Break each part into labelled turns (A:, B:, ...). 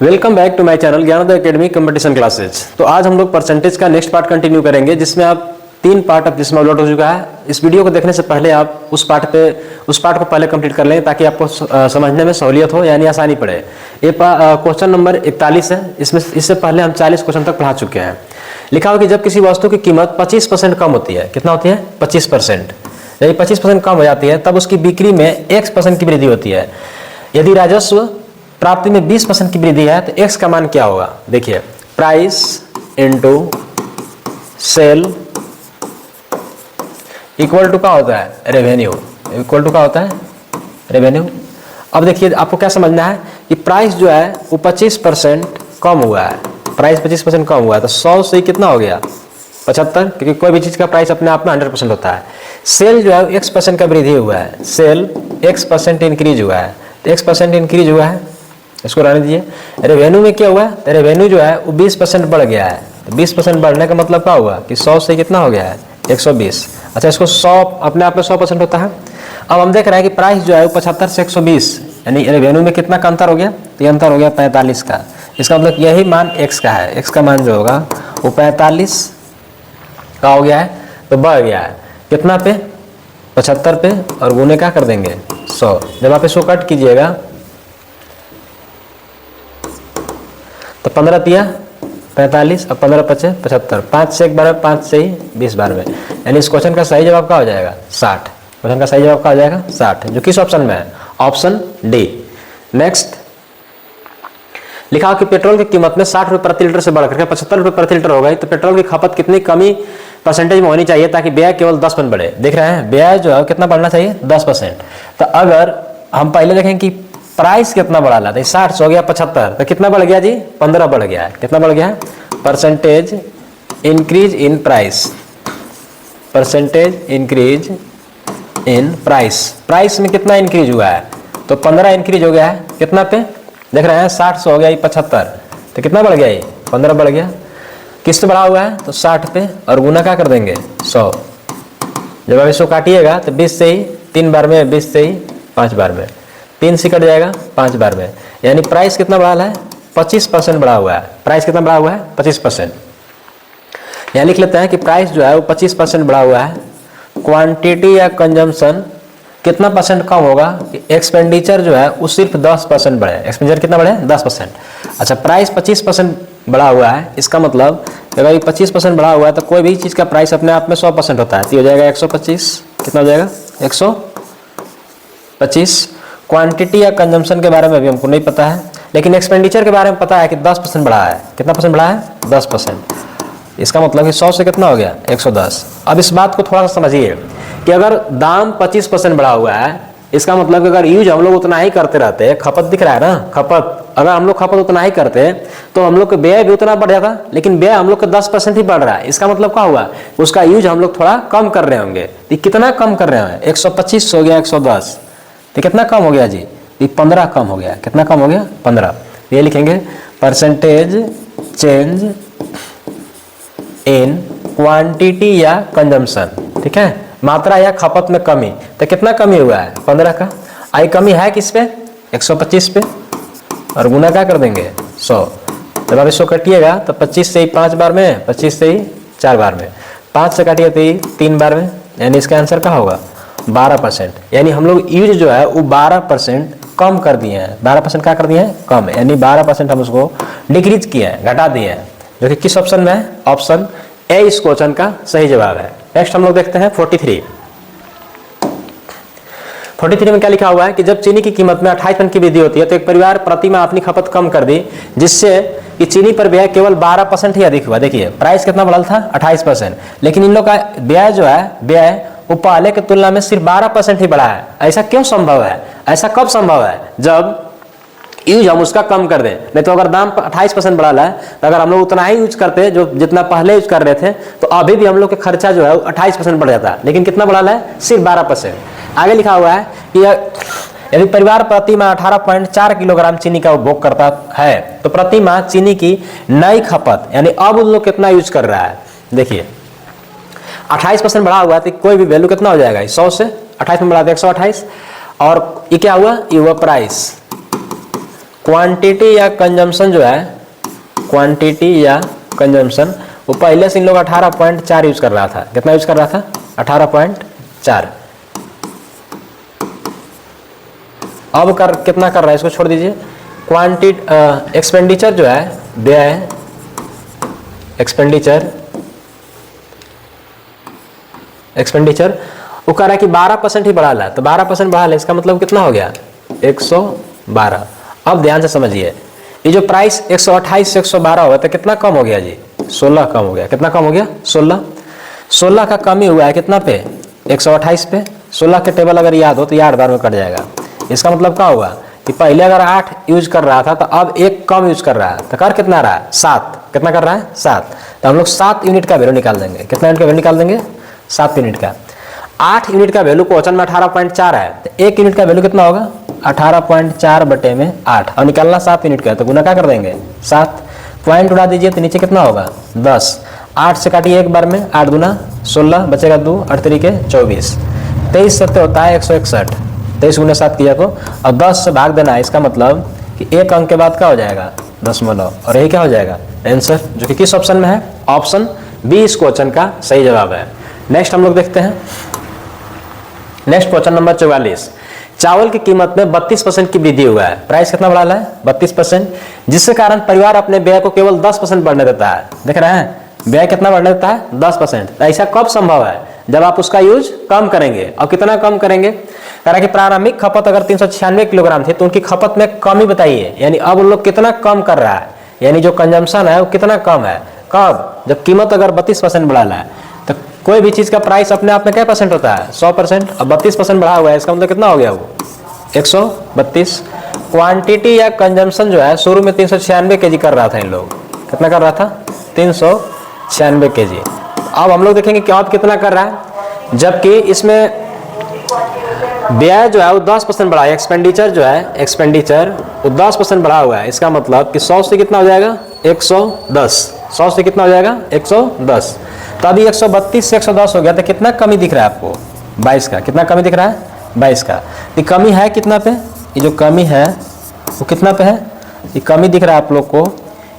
A: Welcome back to my channel Gyanoday academy competition classes. तो आज हम लोग परसेंटेज का नेक्स्ट पार्ट कंटिन्यू करेंगे, जिसमें आप 3 पार्ट अब जिसमें अपलोड हो चुका है। इस वीडियो को देखने से पहले आप उस पार्ट को पहले कंप्लीट कर लें, ताकि आपको समझने में सहूलियत हो, यानी आसानी पड़े। ये क्वेश्चन नंबर 41 है। इससे पहले हम 40 क्वेश्चन तक पढ़ा चुके हैं। लिखा हो कि जब किसी वस्तु की कीमत 25% कम होती है, कितना होती है 25%, यदि 25% कम हो जाती है तब उसकी बिक्री में X% की वृद्धि होती है। यदि राजस्व प्राप्ति में 20% की वृद्धि है तो x का मान क्या होगा। देखिए, price into sale equal to क्या होता है, रेवेन्यू। इक्वल टू क्या होता है, रेवेन्यू। अब देखिए, आपको क्या समझना है कि प्राइस जो है वो 25% कम हुआ है। प्राइस 25% कम हुआ है तो 100 से कितना हो गया 75, क्योंकि कोई भी चीज का प्राइस अपने आप में 100% होता है। सेल जो है X% का वृद्धि हुआ है, सेल X% इंक्रीज हुआ है, तो X% इंक्रीज हुआ है, इसको रहने दीजिए। रेवेन्यू में क्या हुआ है, तो रेवेन्यू जो है वो 20% बढ़ गया है। तो 20% बढ़ने का मतलब क्या हुआ कि 100 से कितना हो गया है 120। अच्छा, इसको 100 अपने आप में 100% होता है। अब हम देख रहे हैं कि प्राइस जो है वो 75 से 120, यानी रेवेन्यू में कितना का अंतर हो गया, तो ये अंतर हो गया 45 का। इसका मतलब यही मान x का है। x का मान जो होगा वो 45 का हो गया है, तो बढ़ गया है कितना पे 75 पे, और गुने क्या कर देंगे 100। जब आप इसको कट कीजिएगा तो 15 तिया 45 और 15 पचे 75, 5 से 1 बार 5 से ही 20 बार में, यानी इस क्वेश्चन का सही जवाब क्या हो जाएगा 60। क्वेश्चन का सही जवाब क्या हो जाएगा 60, जो किस ऑप्शन में है, ऑप्शन डी। नेक्स्ट लिखा हो कि पेट्रोल की कीमत में 60 रुपये प्रति लीटर से बढ़कर के 75 रुपये प्रति लीटर हो गई, तो पेट्रोल की खपत कितनी कमी परसेंटेज में होनी चाहिए ताकि व्यय केवल 10% बढ़े। देख रहे हैं, व्यय जो है कितना बढ़ना चाहिए 10%। तो अगर हम पहले देखें कि प्राइस कितना बढ़ा ला, 60 से हो गया 75, तो कितना बढ़ गया जी 15 बढ़ गया है। कितना बढ़ गया है, percentage increase in price, percentage increase in price. Price में कितना इंक्रीज हुआ है, तो 15 इंक्रीज हो गया है। कितना पे देख रहे हैं, 60 से हो गया 75, तो कितना बढ़ गया ये 15 बढ़ गया। किस से बढ़ा हुआ है, तो 60 पे, और गुना क्या कर देंगे 100। जब आप इसको काटिएगा तो 20 से ही 3 बार में, 20 से ही 5 बार में, 3 से कट जाएगा 5 बार में, यानी प्राइस कितना बढ़ा है 25% बढ़ा हुआ है। प्राइस कितना बढ़ा हुआ है 25%। यहाँ लिख लेते हैं कि प्राइस जो है वो 25% बढ़ा हुआ है। क्वांटिटी या कंजम्पशन कितना परसेंट कम होगा, एक्सपेंडिचर जो है वो सिर्फ 10% बढ़े। एक्सपेंडिचर कितना बढ़े 10%। अच्छा, प्राइस 25% बढ़ा हुआ है, इसका मतलब अगर 25% बढ़ा हुआ है तो कोई भी चीज़ का प्राइस अपने आप में 100% होता है, तो हो जाएगा 125। कितना हो जाएगा 125। क्वांटिटी या कंजम्पशन के बारे में अभी हमको नहीं पता है, लेकिन एक्सपेंडिचर के बारे में पता है कि 10% बढ़ा है। कितना परसेंट बढ़ा है 10%। इसका मतलब कि 100 से कितना हो गया 110। अब इस बात को थोड़ा सा समझिए कि अगर दाम 25% बढ़ा हुआ है, इसका मतलब कि अगर यूज हम लोग उतना ही करते रहते हैं, खपत दिख रहा है ना, खपत, अगर हम लोग खपत उतना ही करते तो हम लोग का व्यय भी उतना बढ़ जाता, लेकिन व्यय हम लोग का 10% ही बढ़ रहा है। इसका मतलब क्या हुआ, उसका यूज हम लोग थोड़ा कम कर रहे होंगे। तो कितना कम कर रहे हैं, 125 हो गया 110, तो कितना कम हो गया जी, ये 15 कम हो गया। कितना कम हो गया 15। ये लिखेंगे परसेंटेज चेंज इन क्वांटिटी या कंजम्पशन, ठीक है, मात्रा या खपत में कमी। तो कितना कमी हुआ है 15 का। आई कमी है किस पे 125 पे, और गुना क्या कर देंगे 100। जब आप इसको कटिएगा तो 25 से ही 5 बार में, 25 से ही 4 बार में, 5 से काटिए तो ही 3 बार में, यानी इसका आंसर क्या होगा 12%। यानी हम लोग यूज जो है वो 12% कम कर दिए हैं। 12% क्या कर दिए हैं कम, यानी 12% हम उसको डिक्रीज किए हैं, घटा दिए हैं, जो कि किस ऑप्शन में है, ऑप्शन ए इस क्वेश्चन का सही जवाब है। नेक्स्ट हम लोग देखते हैं 43 में क्या लिखा हुआ है कि जब चीनी की कीमत में 28% की वृद्धि होती है तो एक परिवार प्रति माह अपनी खपत कम कर दी, जिससे कि चीनी पर व्यय केवल 12% ही अधिक हुआ। देखिए, प्राइस कितना बढ़ा था 28%, लेकिन इन लोग का व्यय जो है, व्यय वो पहले की तुलना में सिर्फ 12% ही बढ़ा है। ऐसा क्यों संभव है, ऐसा कब संभव है, जब यूज हम उसका कम कर दें। नहीं तो अगर दाम 28% बढ़ा है तो अगर हम लोग उतना ही यूज करते जो जितना पहले यूज कर रहे थे, तो अभी भी हम लोग के खर्चा जो है 28% बढ़ जाता है, लेकिन कितना बढ़ा है सिर्फ 12%। आगे लिखा हुआ है कि यदि परिवार प्रति माह 18.4 किलोग्राम चीनी का उपभोग करता है तो प्रति माह चीनी की नई खपत, यानी अब उन लोग कितना यूज कर रहा है। देखिए, 28% बढ़ा हुआ है तो कोई भी वैल्यू कितना हो जाएगा 100 से 28 में बढ़ा दे 128, और ये क्या हुआ, ये हुआ प्राइस। क्वांटिटी या कंजम्पशन जो है, क्वांटिटी या कंजम्पशन, वो पहले से इन लोग 18.4 यूज कर रहा था। कितना यूज कर रहा था? 18.4। अब कितना कर रहा है, इसको छोड़ दीजिए। क्वांटिटी एक्सपेंडिचर जो है, व्यय, एक्सपेंडिचर वो कह रहा है कि 12% ही बढ़ा ला, तो 12% बढ़ा ला, इसका मतलब कितना हो गया? 112। अब ध्यान से समझिए, ये जो प्राइस 128 से 112 हुआ तो कितना कम हो गया जी? 16 कम हो गया। कितना कम हो गया? 16 का कमी हुआ है कितना पे? 128 पे। 16 के टेबल अगर याद हो तो ये 8 बार में कट जाएगा। इसका मतलब क्या होगा कि पहले अगर 8 यूज कर रहा था तो अब 1 कम यूज कर रहा है, तो कर कितना रहा है? 7। कितना कर रहा है? 7। तो हम लोग 7 यूनिट का वैल्यू निकाल देंगे। कितना यूनिट का वैल्यू निकाल देंगे? 7 यूनिट का। 8 यूनिट का वैल्यू क्वेश्चन में 18.4 है, तो 1 यूनिट का वैल्यू कितना होगा? 18.4 बटे में 8, और निकालना 7 यूनिट का है तो गुना क्या कर देंगे? 7। पॉइंट उड़ा दीजिए तो नीचे कितना होगा? 10। 8 से काटिए एक बार में, 8 दूना 16, बचेगा 2, 8 तरीके 24। 23 सत्य होता है 161। 23 गुना 7 किया को, और 10 से भाग देना है। इसका मतलब कि एक अंक के बाद क्या हो जाएगा? दशमलव, और यही क्या हो जाएगा? आंसर, जो कि किस ऑप्शन में है? ऑप्शन बी इस क्वेश्चन का सही जवाब है। नेक्स्ट हम लोग देखते हैं, नेक्स्ट क्वेश्चन नंबर 44। चावल की कीमत में 32% की वृद्धि हुआ है। प्राइस कितना बढ़ा है? 32%, जिसके कारण परिवार अपने व्यय को केवल 10% बढ़ने देता है। देख रहे हैं, व्यय कितना बढ़ने देता है? 10%। ऐसा कब संभव है? जब आप उसका यूज कम करेंगे। और कितना कम करेंगे? कह रहा कि प्रारंभिक खपत अगर 396 किलोग्राम थी तो उनकी खपत में कमी बताइए, यानी अब उन लोग कितना कम कर रहा है, यानी जो कंजम्पशन है वो कितना कम है। कब? जब कीमत अगर 32% बढ़ा है। तो कोई भी चीज का प्राइस अपने आप में क्या परसेंट होता है? 100%। अब 32% बढ़ा हुआ है, इसका मतलब कितना हो गया? वो 132। क्वांटिटी या कंजम्पशन जो है शुरू में 396 केजी कर रहा था इन लोग। कितना कर रहा था? 396 केजी। अब हम लोग देखेंगे कि अब कितना कर रहा है, जबकि इसमें व्यय जो है वो 10% बढ़ा है। एक्सपेंडिचर जो है, एक्सपेंडिचर वो 10% बढ़ा हुआ है। इसका मतलब कि 100 से कितना हो जाएगा? 110। 100 से कितना हो जाएगा? 110। तो अभी 132 से 110 हो गया, तो कितना कमी दिख रहा है आपको? 22 का। कितना कमी दिख रहा है? 22 का। ये कमी है कितना पे? ये जो कमी है वो कितना पे है? ये कमी दिख रहा है आप लोग को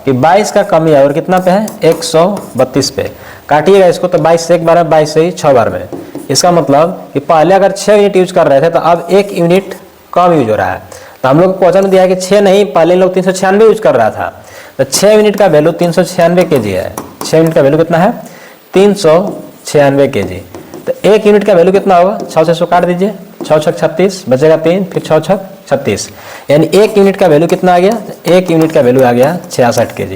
A: कि 22 का कमी है, और कितना पे है? 132 पे। काटिएगा इसको तो 22 से एक बार में, 22 से ही 6 बार में। इसका मतलब कि पहले अगर 6 यूनिट यूज कर रहे थे तो अब 1 यूनिट कम यूज हो रहा है। तो हम लोग को क्वेश्चन में दिया है कि 6 नहीं, पहले लोग 396 यूज कर रहा था, तो 6 यूनिट का वैल्यू 396 केजी है। 6 यूनिट का वैल्यू कितना है? 396 केजी। तो 1 यूनिट का वैल्यू कितना होगा? 6 से 100 काट दीजिए, 6 छक 36, बचेगा 3, फिर 6 छक 36, यानी 1 यूनिट का वैल्यू कितना आ गया? 1 यूनिट का वैल्यू आ गया 66 केजी।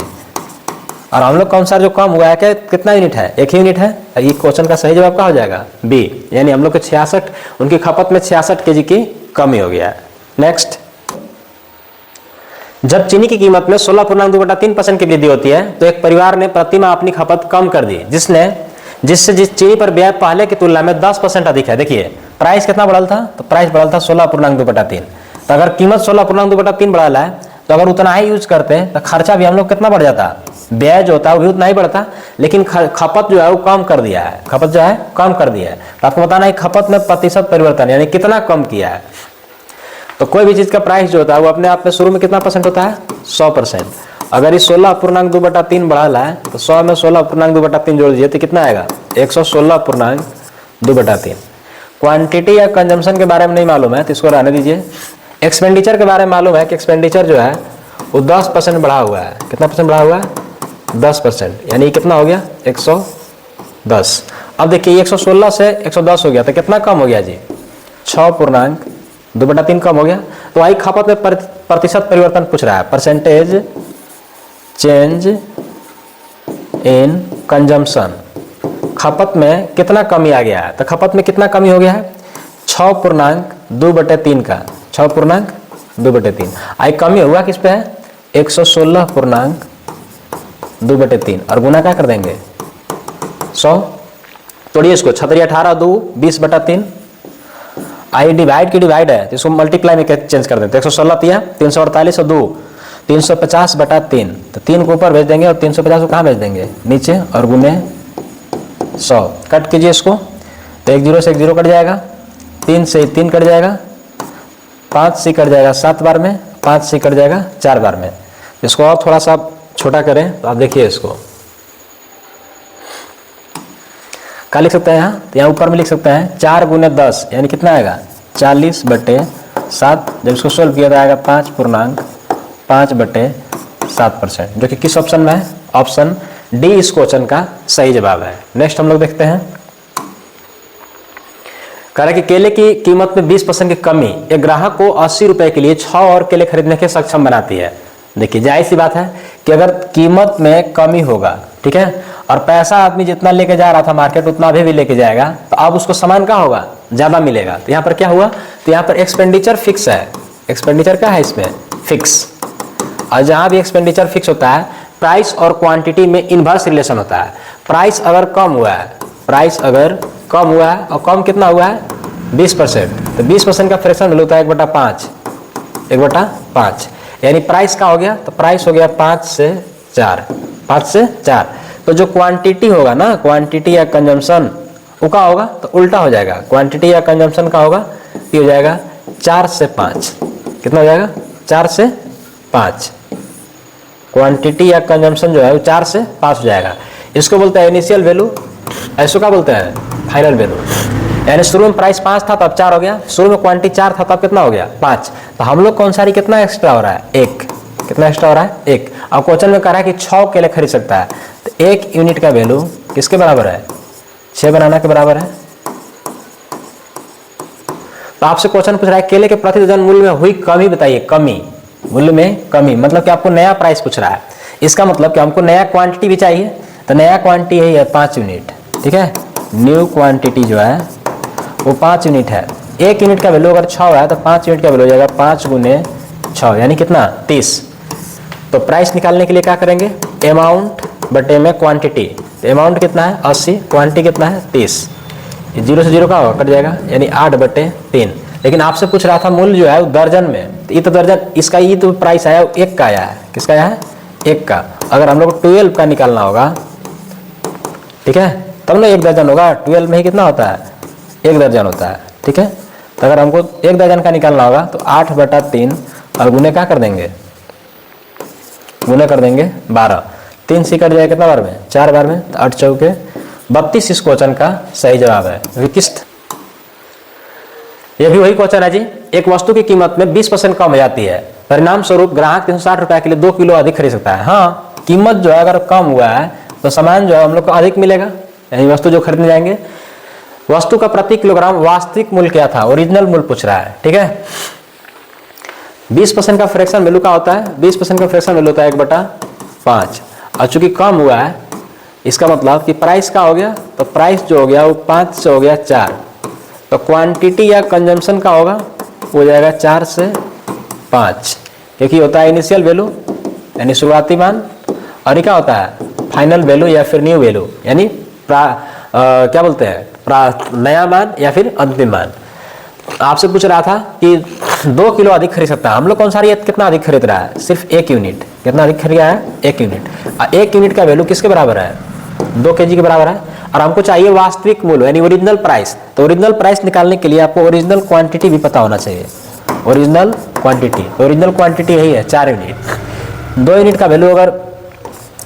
A: और हम लोग कौन सा जो कम हुआ है क्या? कितना यूनिट है? 1 यूनिट है। ये क्वेश्चन का सही जवाब क्या हो जाएगा? बी, यानी हम लोग के 66, उनकी खपत में 66 केजी की कमी हो गया है। नेक्स्ट, जब चीनी की कीमत में 16.2/3% की वृद्धि होती है तो एक परिवार ने प्रति माह अपनी खपत कम कर दी, जिससे जिस चीनी पर व्यय पहले की तुलना में 10% अधिक है। देखिए प्राइस कितना बढ़ल था? तो प्राइस बढ़ल था 16.2/3। तो अगर कीमत 16.2/3 बढ़ा है तो अगर उतना ही यूज करते तो खर्चा भी हम लोग कितना बढ़ जाता? व्यय जो होता है वो भी उतना ही बढ़ता, लेकिन खपत जो है वो कम कर दिया है। खपत जो है कम कर दिया है। तो आपको बताना है खपत में प्रतिशत परिवर्तन, यानी कितना कम किया है। तो कोई भी चीज का प्राइस जो होता है वो अपने आप में शुरू में कितना परसेंट होता है? 100%। अगर ये 16.2/3 बढ़ा है तो 100 में 16.2/3 जोड़ दीजिए तो कितना आएगा? 116.2/3। क्वांटिटी या कंजम्पशन के बारे में नहीं मालूम है तो इसको रहने दीजिए। एक्सपेंडिचर के बारे में मालूम है कि एक्सपेंडिचर जो है वो 10% बढ़ा हुआ है। कितना परसेंट बढ़ा हुआ है? 10%, यानी कितना हो गया? 110। अब देखिए 116 से 110 हो गया तो कितना कम हो गया जी? 6.2/3 कम हो गया। तो वही खपत में प्रतिशत परिवर्तन पूछ रहा है, परसेंटेज चेंज इन कंजम्पशन। खपत में कितना कमी आ गया है? तो खपत में कितना कमी हो गया है? 6.2/3 का, 6.2/3। आई कमी हुआ किस पे है? 116.2/3, और गुना क्या कर देंगे? 100। तोड़िए इसको, 6 18 2 20/3। आई डिवाइड की डिवाइड है तो इसको मल्टीप्लाई में चेंज कर देते हैं। 116 तिया 348 और 2 350/3। तो 3 को ऊपर भेज देंगे और 350 को कहाँ भेज देंगे? नीचे, और गुने 100। कट कीजिए इसको तो 1 0 से 1 0 कट जाएगा, 3 से 3 कट जाएगा, 5 से कट जाएगा 7 बार में, 5 से कट जाएगा 4 बार में। इसको और थोड़ा सा छोटा करें तो आप देखिए इसको क्या लिख सकते हैं यहाँ, तो यहाँ ऊपर में लिख सकते हैं 4 गुने 10 यानी कितना आएगा 40/7। जब इसको सोल्व किया तो आएगा 5.5/7%, जो कि किस ऑप्शन में है, ऑप्शन डी इस क्वेश्चन का सही जवाब है। नेक्स्ट हम लोग देखते हैं, कह रहा है कि केले की कीमत में 20% की कमी एक ग्राहक को 80 रुपए के लिए 6 और केले खरीदने के सक्षम बनाती है। देखिए जाहिर सी बात है कि अगर कीमत में कमी होगा, ठीक है, और पैसा आदमी जितना लेके जा रहा था मार्केट उतना अभी भी लेके जाएगा, तो अब उसको सामान क्या होगा, ज्यादा मिलेगा। तो यहाँ पर क्या हुआ, तो यहाँ पर एक्सपेंडिचर फिक्स है। एक्सपेंडिचर क्या है इसमें, फिक्स। और जहाँ भी एक्सपेंडिचर फिक्स होता है प्राइस और क्वांटिटी में इनवर्स रिलेशन होता है। प्राइस अगर कम हुआ है, प्राइस अगर कम हुआ है, और कम कितना हुआ है 20%, तो 20% का फ्रैक्शन वैल्यू होता है 1/5, यानी प्राइस का हो गया, तो प्राइस हो गया 5 से 4। तो जो क्वांटिटी होगा ना, क्वांटिटी या कंजम्पशन वो का होगा, तो उल्टा हो जाएगा। क्वांटिटी या कंजम्पशन का होगा, ये हो जाएगा 4 से 5। कितना हो जाएगा 4 से 5। क्वांटिटी या कंजम्पशन जो है वो 4 से 5 हो जाएगा। इसको बोलते हैं इनिशियल वैल्यू, ऐसो का बोलते हैं फाइनल वैल्यू। यानी शुरू में प्राइस 5 था तब 4 हो गया, शुरू में क्वांटिटी 4 था तब कितना हो गया 5। तो हम लोग कौन सा कितना एक्स्ट्रा हो रहा है 1, कितना एक्स्ट्रा हो रहा है 1। अब क्वेश्चन में कह रहा है कि 6 केले खरीद सकता है, तो 1 यूनिट का वैल्यू किसके बराबर है, 6 बनाना के बराबर है। तो आपसे क्वेश्चन पूछ रहा है केले के प्रति दर्जन मूल्य में हुई कमी बताइए। कमी, मूल्य में कमी मतलब कि आपको नया प्राइस पूछ रहा है। इसका मतलब कि हमको नया क्वांटिटी भी चाहिए, तो नया क्वांटिटी है 5 यूनिट, ठीक है। न्यू क्वांटिटी जो है वो 5 यूनिट है। 1 यूनिट का वैल्यू अगर 6 है तो 5 यूनिट का वैल्यू हो जाएगा 5 गुने 6 यानी कितना 30। तो प्राइस निकालने के लिए क्या करेंगे, अमाउंट बटे में क्वांटिटी। तो अमाउंट कितना है 80, क्वांटिटी कितना है 30। 0 से 0 का होगा कट जाएगा, यानी 8/3। लेकिन आपसे पूछ रहा था मूल्य जो है वो दर्जन में, तो ये तो दर्जन, इसका ये तो प्राइस आया 1 का आया है। किसका आया है 1 का। अगर हम लोग 12 का निकालना होगा, ठीक है, तब ना 1 दर्जन होगा। 12 में ही कितना होता है 1 दर्जन होता है, ठीक है। तो अगर हमको 1 दर्जन का निकालना होगा तो 8/3 और गुने क्या कर देंगे, गुने कर देंगे 12। 3 से कट जाएगा कितना बार में 4 बार में, तो 8 चौके 32 इस क्वेश्चन का सही जवाब है। विकिस्त, यह भी वही क्वेश्चन है जी। एक वस्तु की कीमत में 20% कम हो जाती है, परिणाम स्वरूप ग्राहक 360 रुपए के लिए 2 किलो अधिक खरीद सकता है। हाँ, कीमत जो है अगर कम हुआ है तो सामान जो है हम लोग को अधिक मिलेगा, यानी वस्तु जो खरीदने जाएंगे। वस्तु का प्रति किलोग्राम वास्तविक मूल्य क्या था, ओरिजिनल मूल्य पूछ रहा है, ठीक है। 20% का फ्रैक्शन वैल्यू का होता है, 20% का फ्रैक्शन वैल्यू होता है 1/5। और चूंकि कम हुआ है, इसका मतलब कि प्राइस का हो गया, तो प्राइस जो हो गया वो 5 से हो गया 4। तो क्वांटिटी या कंजम्पशन का होगा हो जाएगा 4 से 5, क्योंकि होता है इनिशियल वैल्यू यानी शुरुआती मान, और ये क्या होता है फाइनल वैल्यू या फिर न्यू वैल्यू यानी क्या बोलते हैं नया मान या फिर अंतिम मान। आपसे पूछ रहा था कि 2 किलो अधिक खरीद सकता है। हम लोग कौन सा कितना अधिक खरीद रहा है, सिर्फ 1 यूनिट। कितना अधिक खरीदा है 1 यूनिट। 1 यूनिट का वैल्यू किसके बराबर है 2 kg के बराबर है। और हमको चाहिए वास्तविक मूल्य यानी ओरिजिनल प्राइस। तो ओरिजिनल प्राइस निकालने के लिए आपको ओरिजिनल क्वांटिटी भी पता होना चाहिए। ओरिजिनल क्वांटिटी, तो ओरिजिनल क्वांटिटी यही है 4 यूनिट। 2 यूनिट का वैल्यू अगर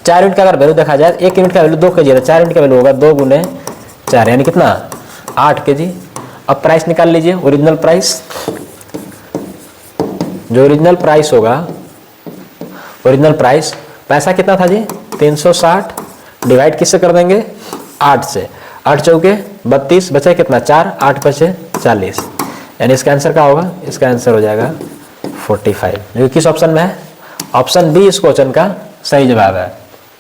A: 4 यूनिट का अगर वैल्यू देखा जाए, 1 यूनिट का वैल्यू 2 kg है, 4 यूनिट का वैल्यू होगा 2 गुने 4 यानी कितना 8 kg। अब प्राइस निकाल लीजिए, ओरिजिनल प्राइस। जो ओरिजिनल प्राइस होगा, ओरिजिनल प्राइस पैसा कितना था जी 360, डिवाइड किससे कर देंगे 8 से। 8 चौके 32, बचे कितना 4, 8 बचे 40, यानी इसका आंसर क्या होगा, इसका आंसर हो जाएगा 45, जो किस ऑप्शन में है, ऑप्शन बी इस क्वेश्चन का सही जवाब है।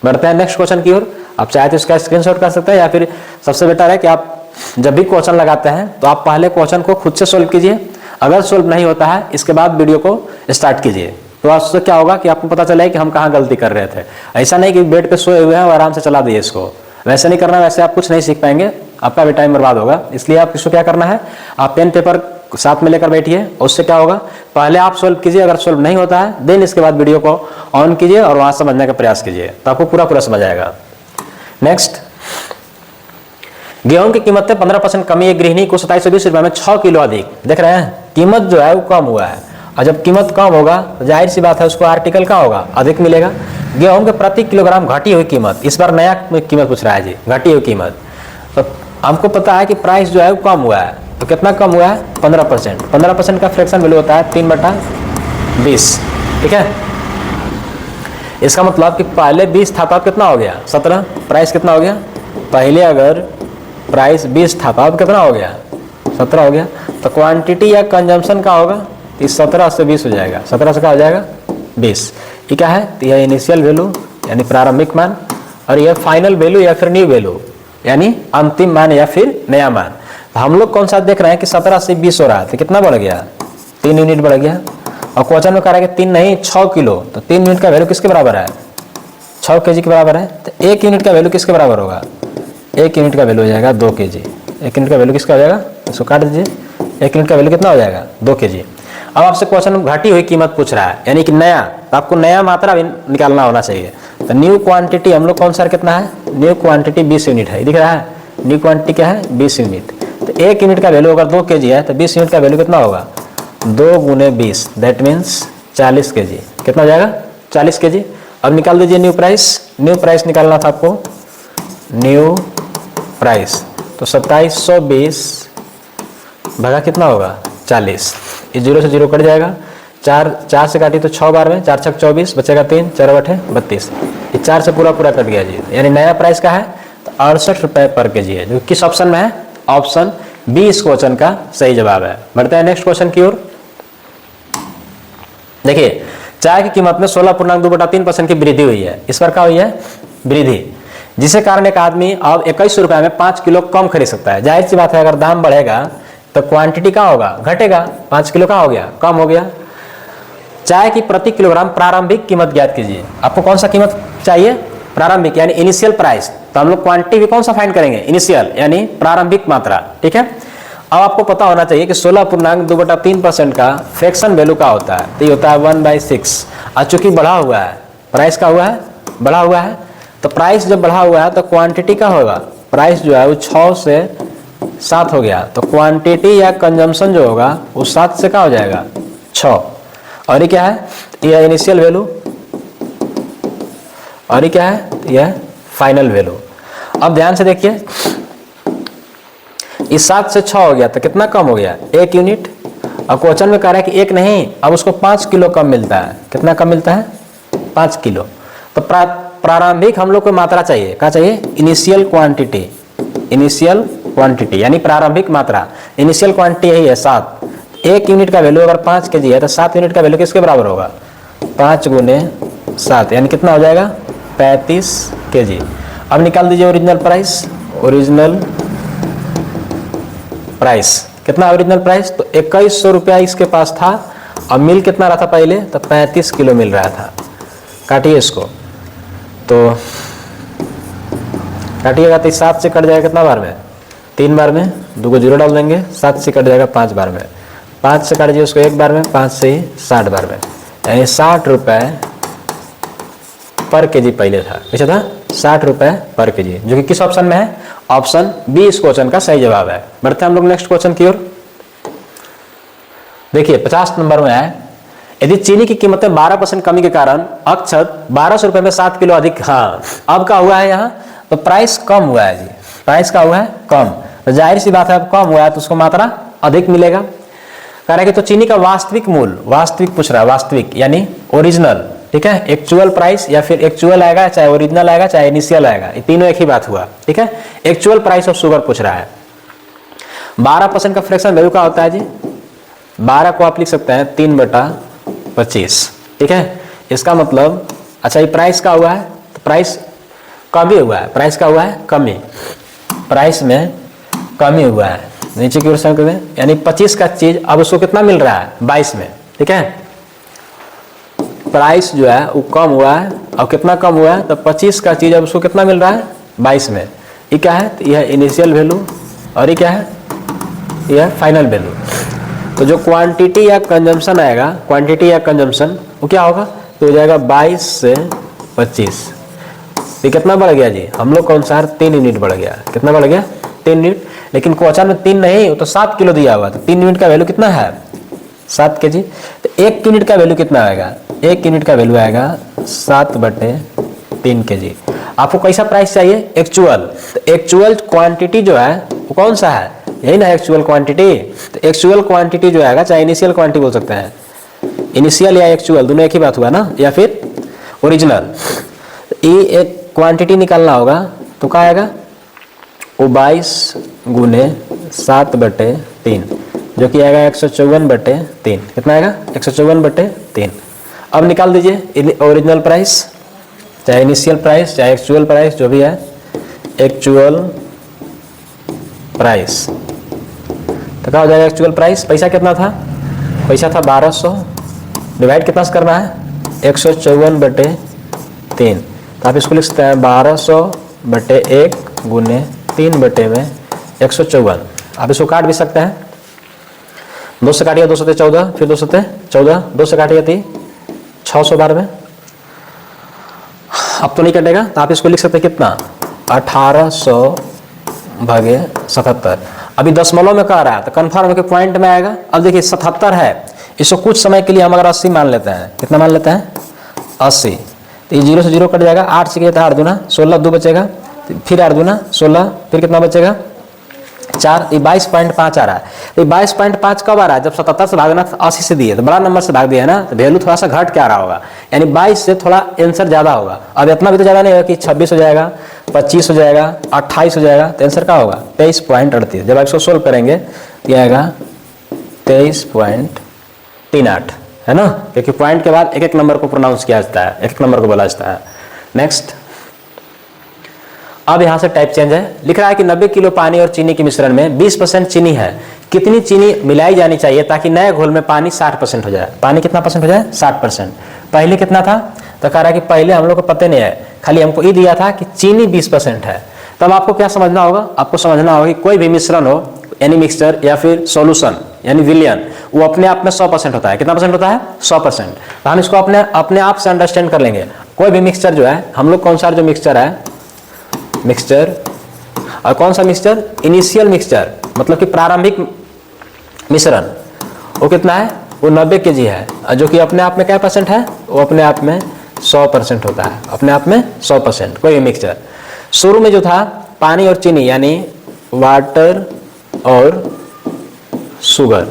A: बढ़ते हैं नेक्स्ट क्वेश्चन की ओर। आप चाहे तो इसका स्क्रीनशॉट कर सकते हैं, या फिर सबसे बेटर है कि आप जब भी क्वेश्चन लगाते हैं तो आप पहले क्वेश्चन को खुद से सोल्व कीजिए। अगर सोल्व नहीं होता है इसके बाद वीडियो को स्टार्ट कीजिए, तो उससे क्या होगा कि आपको पता चले कि हम कहाँ गलती कर रहे थे। ऐसा नहीं कि बेड पे सोए हुए हैं और आराम से चला दिए इसको, वैसे नहीं करना, वैसे आप कुछ नहीं सीख पाएंगे, आपका भी टाइम बर्बाद होगा। इसलिए आप इसको क्या करना है, आप पेन पेपर साथ में लेकर बैठिए। उससे क्या होगा, पहले आप सोल्व कीजिए, अगर सोल्व नहीं होता है देन इसके बाद वीडियो को ऑन कीजिए और वहां समझने का प्रयास कीजिए, तो आपको पूरा समझ आएगा। नेक्स्ट, गेहूं की कीमत में 15% कमी, एक गृहिणी को 2720 रुपए में 6 किलो अधिक। देख रहे हैं कीमत जो है वो कम हुआ है और जब कीमत कम होगा तो जाहिर सी बात है उसको आर्टिकल का होगा, अधिक मिलेगा। गेहूं के प्रति किलोग्राम घटी हुई कीमत, इस बार नया कीमत पूछ रहा है जी, घटी हुई कीमत। तो हमको पता है कि प्राइस जो है वो कम हुआ है, तो कितना कम हुआ है? 15%। 15% का फ्रैक्शन वैल्यू होता है 3/20, ठीक है। इसका मतलब कि पहले 20 था तो अब कितना हो गया? 17। प्राइस कितना हो गया? पहले अगर प्राइस 20 था तो अब कितना हो गया? 17 हो गया। तो क्वांटिटी या कंजम्पशन का होगा, इस 17 से 20 हो जाएगा, 17 से क्या हो जाएगा? 20। ये क्या है? तो यह इनिशियल वैल्यू यानी प्रारंभिक मान, और यह फाइनल वैल्यू या फिर न्यू वैल्यू यानी अंतिम मान या फिर नया मान। तो हम लोग कौन सा देख रहे हैं कि 17 से 20 हो रहा है, तो कितना बढ़ गया? 3 यूनिट बढ़ गया। और क्वेश्चन में कह रहा है कि 3 नहीं 6 किलो, तो 3 यूनिट का वैल्यू किसके बराबर है? 6 kg के बराबर है। तो 1 यूनिट का वैल्यू किसके बराबर होगा? 1 यूनिट का वैल्यू हो जाएगा 2 kg। 1 यूनिट का वैल्यू किसका हो जाएगा? इसको काट दीजिए। 1 यूनिट का वैल्यू कितना हो जाएगा? 2 kg। अब आपसे क्वेश्चन में घटी हुई कीमत पूछ रहा है, यानी कि नया, तो आपको नया मात्रा भी निकालना होना चाहिए। तो न्यू क्वांटिटी हम लोग कौन सा कितना है? न्यू क्वांटिटी 20 यूनिट है, दिख रहा है? न्यू क्वांटिटी क्या है? 20 यूनिट। तो 1 यूनिट का वैल्यू अगर 2 kg है तो 20 यूनिट का वैल्यू कितना होगा? 2 × 20, दैट मीन्स 40 kg। कितना हो जाएगा? 40 kg। अब निकाल दीजिए न्यू प्राइस। न्यू प्राइस निकालना था आपको, न्यू प्राइस। तो 2720 भागा कितना होगा? 40। इस 0 से 0 कट जाएगा, 4 से काटी तो 6 बार में, 4 × 6 = 24, बचेगा 3, 4 × 8 = 32। ये 4 से पूरा कट गया जी, यानी नया प्राइस का है तो 68 रुपये पर kg है, जो किस ऑप्शन में है? ऑप्शन बी इस क्वेश्चन का सही जवाब है। बढ़ते हैं नेक्स्ट क्वेश्चन की ओर। देखिए, चाय की कीमत में 16.2/3% की वृद्धि हुई है। इस पर क्या हुई है? वृद्धि, जिसके कारण एक आदमी अब 21 रुपये में 5 किलो कम खरीद सकता है। जाहिर सी बात है, अगर दाम बढ़ेगा तो क्वांटिटी क्या होगा? घटेगा। 5 किलो का हो गया? कम हो गया। चाय की प्रति किलोग्राम प्रारंभिक कीमत ज्ञात कीजिए। आपको कौन सा कीमत चाहिए? प्रारंभिक यानी इनिशियल प्राइस। तो हम लोग क्वांटिटी भी कौन सा फाइंड करेंगे? इनिशियल यानी प्रारंभिक मात्रा, ठीक है। अब आपको पता होना चाहिए कि 16.2/3% का फ्रैक्शन वैल्यू का होता है, तो ये होता है 1/6। और चूंकि बढ़ा हुआ है, प्राइस का हुआ है, बढ़ा हुआ है, तो प्राइस जब बढ़ा हुआ है तो क्वांटिटी का होगा? प्राइस जो है वो 6 से 7 हो गया, तो क्वांटिटी या कंजम्पशन जो होगा वो 7 से क्या हो जाएगा? 6। और ये क्या है? ये इनिशियल वैल्यू, और ये क्या है? यह फाइनल वैल्यू। अब ध्यान से देखिए, इस 7 से 6 हो गया तो कितना कम हो गया? 1 यूनिट। अब क्वेश्चन में कह रहा है कि 1 नहीं, अब उसको 5 किलो कम मिलता है। कितना कम मिलता है? 5 किलो। तो प्रारंभिक हम लोग को मात्रा चाहिए, क्या चाहिए? Initial quantity. इनिशियल क्वांटिटी यानी प्रारंभिक मात्रा। इनिशियल क्वांटिटी यही है 7। 1 यूनिट का वैल्यू अगर 5 kg है तो 7 यूनिट का वैल्यू किसके बराबर होगा? 5 × 7 यानी कितना हो जाएगा? 35 kg। अब निकाल दीजिए ओरिजिनल प्राइस। ओरिजिनल प्राइस कितना? ओरिजिनल प्राइस तो 2100 रुपया इसके पास था, और मिल कितना रहा था पहले? तो 35 किलो मिल रहा था। काटिए इसको, तो काटिएगा तो 7 से कट जाएगा कितना बार में? 3 बार में। 2 को 0 डाल देंगे, 7 से कट जाएगा 5 बार में। 5 से काट दीजिए उसको 1 बार में, 5 से 60 बार में, यानी 60 रुपये पर kg पहले था। कैसे था? 60 रुपये पर kg, जो कि किस ऑप्शन में है? ऑप्शन बी इस क्वेश्चन का सही जवाब है। बढ़ते हैं हम लोग नेक्स्ट क्वेश्चन की ओर। देखिए 50 नंबर में है, यदि चीनी की कीमत में 12% कमी के कारण अक्षत 1200 रुपये में 7 किलो अधिक, हाँ अब क्या हुआ है यहाँ? तो प्राइस कम हुआ है जी। प्राइस का हुआ है कम, तो जाहिर सी बात है अब कम हुआ है तो उसको मात्रा अधिक मिलेगा। कह रहा है कि तो चीनी का वास्तविक मूल्य, वास्तविक पूछ रहा है, वास्तविक यानी ओरिजिनल, ठीक है। एक्चुअल प्राइस या फिर एक्चुअल आएगा, चाहे ओरिजिनल आएगा, चाहे इनिशियल आएगा, ये तीनों एक ही बात हुआ, ठीक है। एक्चुअल प्राइस ऑफ शुगर पूछ रहा है। 12% का फ्रैक्शन वैल्यू का होता है जी, 12 को आप लिख सकते हैं 3/25, ठीक है। इसका मतलब अच्छा ये प्राइस का हुआ है तो प्राइस कमी हुआ है, प्राइस का हुआ है कमी, प्राइस में कमी हुआ है। नीचे की ओर से यानी 25 का चीज अब उसको कितना मिल रहा है? 22 में, ठीक है। प्राइस जो है वो कम हुआ है, और कितना कम हुआ है? तो 25 का चीज अब उसको कितना मिल रहा है? 22 में। ये क्या है? तो यह इनिशियल वैल्यू, और ये क्या है? यह फाइनल वैल्यू। तो जो क्वांटिटी या कंजम्पशन आएगा, क्वांटिटी या कंजम्पशन वो क्या होगा? तो हो जाएगा 22 से 25। ये कितना बढ़ गया जी? हम लोग कौन सा? 3 यूनिट बढ़ गया। कितना बढ़ गया? 3 यूनिट। लेकिन क्वेश्चन में 3 नहीं, वो तो 7 किलो दिया हुआ, तो 3 यूनिट का वैल्यू कितना है? 7 kg। तो 1 यूनिट का वैल्यू कितना आएगा? 1 यूनिट का वैल्यू आएगा 7/3 kg। आपको कैसा प्राइस चाहिए? एक्चुअल। तो एक्चुअल क्वांटिटी जो है वो कौन सा है? यही ना एक्चुअल क्वांटिटी। तो एक्चुअल क्वांटिटी जो आएगा, चाहे इनिशियल क्वांटिटी बोल सकते हैं, इनिशियल या एक्चुअल दोनों एक ही बात हुआ ना, या फिर ओरिजिनल। ये एक क्वांटिटी निकालना होगा तो क्या आएगा? वो 22 गुने 7/3 जो कि आएगा 154/3। कितना आएगा? 154/3। अब निकाल दीजिए ओरिजिनल प्राइस, चाहे इनिशियल प्राइस चाहे एक्चुअल प्राइस जो भी है। एक्चुअल प्राइस तो क्या हो जाएगा? एक्चुअल प्राइस पैसा कितना था? पैसा था 1200, डिवाइड कितना से करना है? 154/3। तो आप इसको लिख सकते हैं 1200/1 गुने 3/154। आप इसको काट भी सकते हैं, 2 से काटिए 2 सते 14, फिर 2 सते 14, 2 से काटिए 3 612। अब तो नहीं कटेगा, तो आप इसको लिख सकते हैं कितना? 1800/77। अभी दशमलव में कह रहा है तो कन्फर्म है कि पॉइंट में आएगा। अब देखिए 77 है, इसको कुछ समय के लिए हम अगर 80 मान लेते हैं, कितना मान लेते हैं? 80। तो ये 0 से 0 कट जाएगा, 8 से किया था 8 दूना 16, 2 बचेगा, फिर 8 दूना 16, फिर कितना बचेगा? 4। ये 22.5 आ रहा है। तो 22.5 कब आ रहा है? जब 77 से भागना 80 से दिए तो बड़ा नंबर से भाग दिया है ना, तो वैल्यू थोड़ा सा घट के आ रहा होगा, यानी 22 से थोड़ा आंसर ज़्यादा होगा। अब इतना भी तो ज़्यादा नहीं होगा कि 26 हो जाएगा, 25 हो जाएगा, 28 हो जाएगा, तो आंसर क्या होगा? 23.38। जब आप इसको सोल्व करेंगे तो आएगा 23.38, है ना, क्योंकि पॉइंट के बाद एक एक नंबर को प्रोनाउंस किया जाता है, एक एक नंबर को बोला जाता है। नेक्स्ट, अब यहां से टाइप चेंज है, लिख रहा है कि 90 किलो पानी और चीनी के मिश्रण में 20% चीनी है, कितनी चीनी मिलाई जानी चाहिए ताकि नए घोल में पानी 60% हो जाए? पानी कितना परसेंट हो जाए? 60%। पहले कितना था? तो कह रहा है कि पहले हम लोग को पता नहीं है, खाली हमको ये दिया था कि चीनी 20% है। तब आपको क्या समझना होगा? आपको समझना होगा कि कोई भी मिश्रण हो, यानी मिक्सचर या फिर सॉल्यूशन यानी विलियन, वो अपने आप में 100% होता है। कितना परसेंट होता है? 100%। तो हम इसको अपने आप से अंडरस्टैंड कर लेंगे। कोई भी मिक्सचर जो है, हम लोग कौन सा जो मिक्सचर है, मिक्सचर, और कौन सा मिक्सचर? इनिशियल मिक्सचर, मतलब कि प्रारंभिक मिश्रण, वो कितना है? वो 90 kg है, जो कि अपने आप में क्या परसेंट है? वो अपने आप में 100% होता है, अपने आप में 100%। कोई भी मिक्सचर शुरू में जो था पानी और चीनी यानी वाटर और शुगर,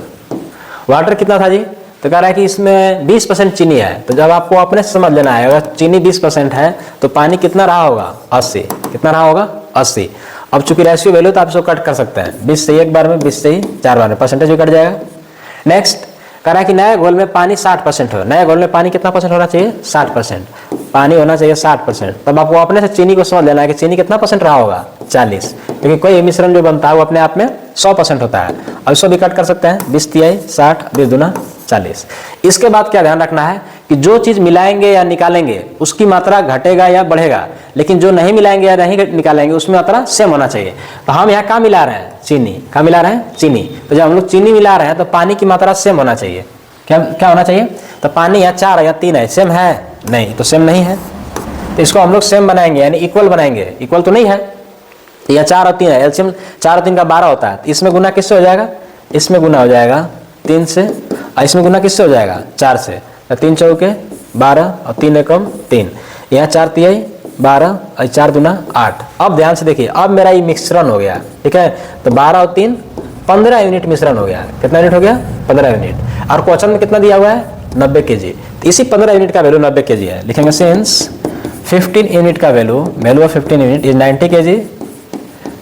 A: वाटर कितना था जी? तो कह रहा है कि इसमें 20% चीनी है, तो जब आपको अपने से समझ लेना है, अगर चीनी 20% है तो पानी कितना रहा होगा? 80। कितना रहा होगा? 80। अब चूंकि रेशियो वैल्यू तो आप इसको कट कर सकते हैं, 20 से एक बार में, 20 से 4 बार में, परसेंटेज भी कट जाएगा। नेक्स्ट, कह रहा है कि नए घोल में पानी 60% हो। नए घोल में पानी कितना परसेंट होना चाहिए? 60%। पानी होना चाहिए 60%। तब आपको अपने से चीनी को समझ लेना है कि चीनी कितना परसेंट रहा होगा? 40, क्योंकि कोई मिश्रण जो बनता है वो अपने आप में 100% होता है। अब इसको भी कट कर सकते हैं, 20 तिहाई 60, 20 दूना 40। इसके बाद क्या ध्यान रखना है कि जो चीज मिलाएंगे या निकालेंगे उसकी मात्रा घटेगा या बढ़ेगा, लेकिन जो नहीं मिलाएंगे या नहीं निकालेंगे उसमें मात्रा सेम होना चाहिए। तो हम यहाँ क्या मिला रहे हैं? चीनी। क्या मिला रहे हैं? चीनी। तो जब हम लोग चीनी मिला रहे हैं तो पानी की मात्रा सेम होना चाहिए। क्या क्या होना चाहिए? तो पानी यहाँ 4 है या 3 है, सेम है? नहीं, तो सेम नहीं है, तो इसको हम लोग सेम बनाएंगे यानी इक्वल बनाएंगे। इक्वल तो नहीं है, तो यहाँ 4 और 3 है, एलसीएम 4 और 3 का 12 होता है, तो इसमें गुना किससे हो जाएगा? इसमें गुना हो जाएगा 3 से, और इसमें गुना किससे हो जाएगा? 4 से। 3 चौके 12 और 3 एकम 3, यहाँ 4 तिहाई 12 और 4 दूना 8। अब ध्यान से देखिए, अब मेरा ये मिश्रण हो गया, ठीक है, तो 12 और 3 15 यूनिट मिश्रण हो गया। कितना यूनिट हो गया? 15 यूनिट। और क्वेश्चन में कितना दिया हुआ है? 90 kg। इसी 15 यूनिट का वैल्यू 90 kg है, लिखेंगे सिंस 15 यूनिट का value of 15 unit is 90 kg,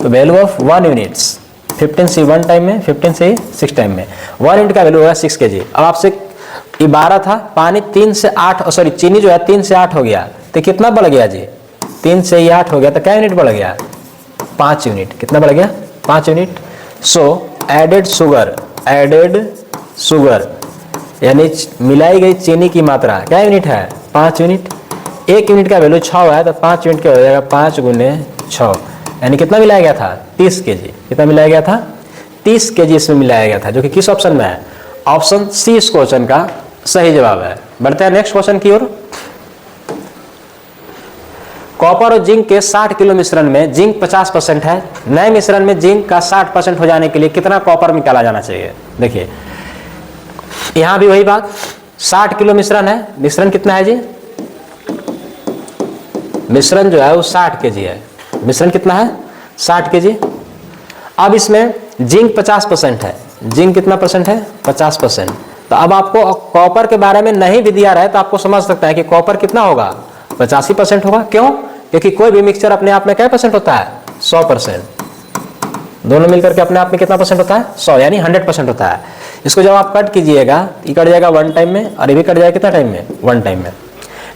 A: तो वैल्यू ऑफ 1 यूनिट्स 15 से 1 टाइम में, 15 से 6 टाइम में, 1 यूनिट का वैल्यू होगा 6 kg। अब आपसे ये 12 था, पानी 3 से 8, सॉरी चीनी जो है 3 से 8 हो गया, तो कितना बढ़ गया जी? 3 से ये 8 हो गया, तो क्या यूनिट बढ़ गया? 5 यूनिट। कितना बढ़ गया? 5 यूनिट। सो एडेड शुगर यानी मिलाई गई चीनी की मात्रा क्या यूनिट है? 5 यूनिट। 1 यूनिट का वैल्यू 6 है, तो 5 यूनिट का हो जाएगा 5 गुने 6, यानी कितना मिलाया गया था? 30 kg। कितना मिलाया गया था? 30 kg इसमें मिलाया गया था, जो कि किस ऑप्शन में है? ऑप्शन सी इस क्वेश्चन का सही जवाब है। बढ़ते हैं नेक्स्ट क्वेश्चन की ओर। कॉपर और जिंक के 60 किलो मिश्रण में जिंक 50% है, नए मिश्रण में जिंक का 60% हो जाने के लिए कितना कॉपर निकाला जाना चाहिए? देखिए यहां भी वही बात, 60 किलो मिश्रण है। मिश्रण कितना है जी? मिश्रण जो है वो 60 केजी है। मिश्रण कितना है? 60 केजी। अब इसमें जिंक 50% है। जिंक कितना परसेंट है? 50%। तो अब आपको कॉपर के बारे में नहीं भी दिया रहे तो आपको समझ सकता है कि कॉपर कितना होगा? 85% होगा। क्यों? क्योंकि कोई भी मिक्सचर अपने आप में क्या परसेंट होता है? 100%। दोनों मिलकर के अपने आप में कितना परसेंट होता है? 100, यानी 100% होता है। इसको जब आप कट कीजिएगा, ये कट जाएगा 1 टाइम में और ये भी कट जाएगा कितना टाइम में? 1 टाइम में।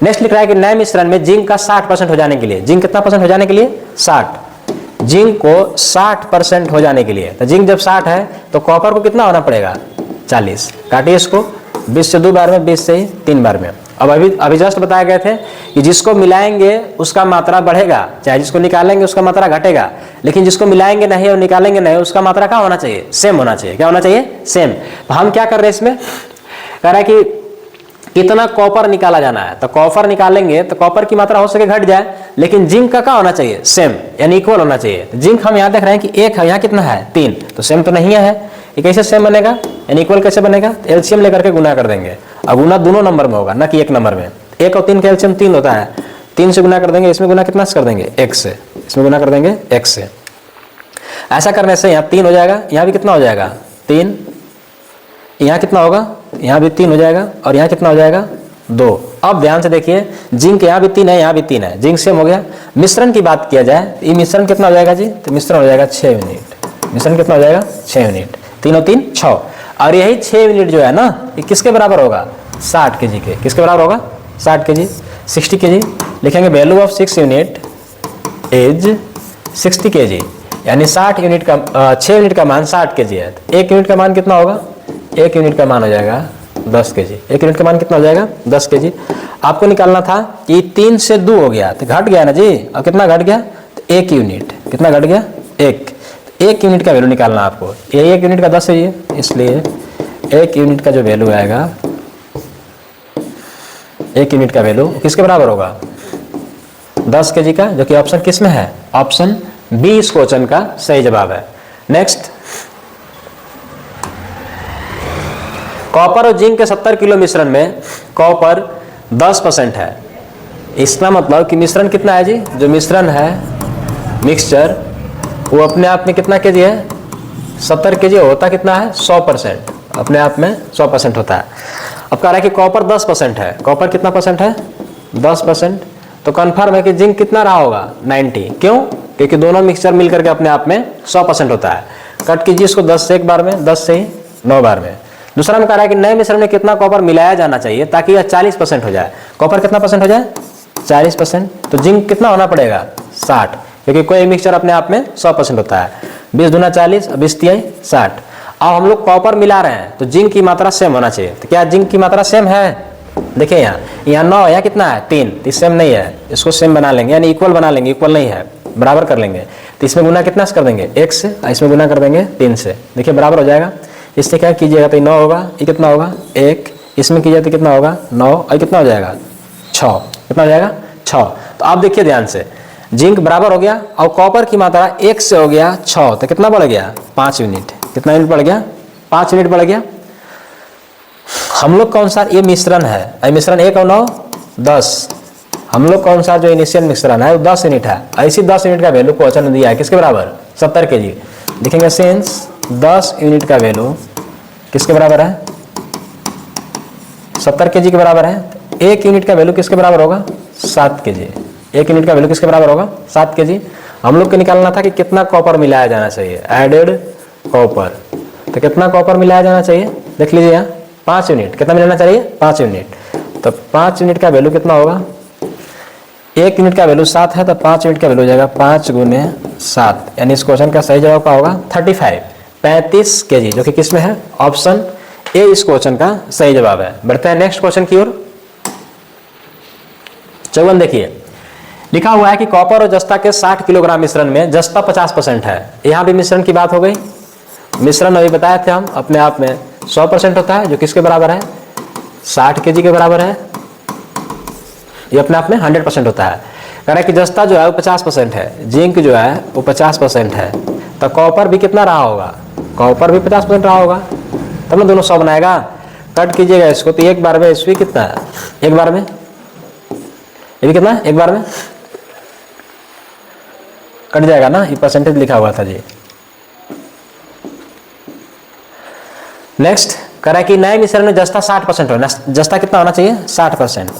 A: नेक्स्ट लिख रहा है कि नए मिश्रण में जिंक का 60% हो जाने के लिए, जिंक कितना परसेंट हो जाने के लिए? 60। जिंक को 60% हो जाने के लिए, तो जिंक जब 60 है तो कॉपर को कितना होना पड़ेगा? 40। काटिए इसको, 20 से 2 बार में, 20 से 3 बार में। अब अभी जस्ट बताए गए थे कि जिसको मिलाएंगे उसका मात्रा बढ़ेगा, चाहे जिसको निकालेंगे उसका मात्रा घटेगा, लेकिन जिसको मिलाएंगे नहीं और निकालेंगे नहीं उसका मात्रा क्या होना चाहिए? सेम होना चाहिए। क्या होना चाहिए? सेम। तो हम क्या कर रहे हैं इसमें? कह रहा है कि कितना कॉपर निकाला जाना है, तो कॉपर निकालेंगे तो कॉपर की मात्रा हो सके घट जाए, लेकिन जिंक का क्या होना चाहिए? सेम, यानी इक्वल होना चाहिए। जिंक हम यहाँ देख रहे हैं कि 1 है, यहाँ कितना है? 3, तो सेम तो नहीं है। ये कैसे सेम बनेगा, यानी इक्वल कैसे बनेगा? एलसीएम लेकर के गुना कर देंगे। अब गुना दोनों नंबर में होगा, ना कि एक नंबर में। 1 और 3 का एलसीएम 3 होता है, 3 से गुना कर देंगे। इसमें गुना कितना से कर देंगे? 1 से। इसमें गुना कर देंगे 1 से। ऐसा करने से यहाँ 3 हो जाएगा, यहाँ भी कितना हो जाएगा? 3। यहाँ कितना होगा? यहाँ भी 3 हो जाएगा और यहाँ कितना हो जाएगा? 2। अब ध्यान से देखिए, जिंक यहाँ भी 3 है, यहाँ भी 3 है, जिंक सेम हो गया। मिश्रण की बात किया जाए, ये मिश्रण कितना हो जाएगा जी? तो मिश्रण हो जाएगा 6 यूनिट। मिश्रण कितना हो जाएगा? 6 यूनिट। 3 और 3 6, और यही 6 यूनिट जो है ना, ये किसके बराबर होगा? 60 केजी के। किसके बराबर होगा? 60 केजी, 60 केजी। लिखेंगे value of 6 unit is 60 KG, यानी 60 यूनिट का 6 यूनिट का मान 60 केजी है। 1 यूनिट का मान कितना होगा? 1 यूनिट का मान हो जाएगा 10 केजी। 1 यूनिट का मान कितना हो जाएगा? 10 केजी। आपको निकालना था कि 3 से 2 हो गया तो घट गया ना जी। अब कितना घट गया? तो 1 यूनिट। कितना घट गया? 1 यूनिट का वैल्यू निकालना आपको। ये 1 यूनिट का 10 है ये, इसलिए 1 यूनिट का जो वैल्यू आएगा, 1 यूनिट का वैल्यू किसके बराबर होगा? 10 केजी का, जो कि ऑप्शन किस में है? ऑप्शन बी इस क्वेश्चन का सही जवाब है। नेक्स्ट, कॉपर और जिंक के 70 किलो मिश्रण में कॉपर 10% है। इसका मतलब कि मिश्रण कितना है जी? जो मिश्रण है, मिक्सचर, वो अपने आप में कितना केजी है? 70 केजी। होता कितना है? 100%। अपने आप में 100% होता है। अब कह रहा है कि कॉपर 10% है। कॉपर कितना परसेंट है? 10%। तो कन्फर्म है कि जिंक कितना रहा होगा? 90। क्यों? क्योंकि दोनों मिक्सचर मिलकर के अपने आप में 100% होता है। कट कीजिए इसको 10 से 1 बार में, 10 से 9 बार में। दूसरा में कह रहा है कि नए मिश्रण में कितना कॉपर मिलाया जाना चाहिए ताकि यह 40% हो जाए। कॉपर कितना परसेंट हो जाए? 40%। तो जिंक कितना होना पड़ेगा? 60, क्योंकि कोई मिक्सचर अपने आप में 100% होता है। 20 दूना 40, 20 तिहाई 60। अब हम लोग कॉपर मिला रहे हैं तो जिंक की मात्रा सेम होना चाहिए। तो क्या जिंक की मात्रा सेम है? देखिए यहाँ 9 है, यहाँ कितना है? 3। तो सेम नहीं है, इसको सेम बना लेंगे, यानी इक्वल बना लेंगे। इक्वल नहीं है, बराबर कर लेंगे। तो इसमें गुना कितना से कर देंगे? 1 से, इसमें गुना कर देंगे 3 से। देखिए बराबर हो जाएगा। इससे क्या कीजिएगा तो 9 होगा, ये कितना होगा? 1। इसमें कीजिए तो कितना होगा? 9, और कितना हो जाएगा? 6। कितना हो जाएगा? 6। तो आप देखिए ध्यान से, जिंक बराबर हो गया और कॉपर की मात्रा 1 से हो गया 6, तो कितना बढ़ गया? 5 यूनिट। कितना यूनिट बढ़ गया? 5 यूनिट बढ़ गया। हम लोग कौन सा, ये मिश्रण है, मिश्रण 1 और 9 10। हम लोग कौन सा जो इनिशियल मिश्रण है वो 10 यूनिट है। ऐसी 10 यूनिट का वैल्यू क्वेश्चन में दिया है, किसके बराबर? 70 केजी। लिखेंगे सिंस 10 यूनिट का वैल्यू किसके बराबर है? 70 केजी के बराबर है। 1 यूनिट का वैल्यू किसके बराबर होगा? 7 केजी। 1 यूनिट का वैल्यू किसके बराबर होगा? 7 केजी। हम लोग को निकालना था कि कितना कॉपर मिलाया जाना चाहिए, एडेड कॉपर। तो कितना कॉपर मिलाया जाना चाहिए? देख लीजिए यहाँ 5 यूनिट। कितना मिलाना चाहिए? 5 यूनिट। तो 5 यूनिट का वैल्यू कितना होगा? 1 यूनिट का वैल्यू 7 है, तो 5 यूनिट का वैल्यू हो जाएगा 5 गुने 7, यानी इस क्वेश्चन का सही जवाब क्या होगा? 35 केजी, जो कि किस में है? ऑप्शन ए इस क्वेश्चन का सही जवाब है। बढ़ते हैं नेक्स्ट क्वेश्चन की ओर। 54 देखिए, लिखा हुआ है कि कॉपर और जस्ता के 60 किलोग्राम मिश्रण में जस्ता 50% है। यहाँ भी मिश्रण की बात हो गई। मिश्रण अभी बताए थे हम, अपने आप में 100% होता है, जो किसके बराबर है? 60 केजी के बराबर है। ये अपने आप में 100% होता है। कह रहा है कि जस्ता जो है वो 50% है, जिंक जो है वो 50% है, तो कॉपर भी कितना रहा होगा? कॉपर भी 50% रहा होगा, तब ना दोनों 100 बनाएगा। कट कीजिएगा इसको तो एक बार में इसमें कितना है, एक बार में ये भी कितना है, एक बार में कट जाएगा ना, ये परसेंटेज लिखा हुआ था जी। नेक्स्ट कह रहा है कि नए मिश्रण में जस्ता 60% हो, जस्ता कितना होना चाहिए 60%।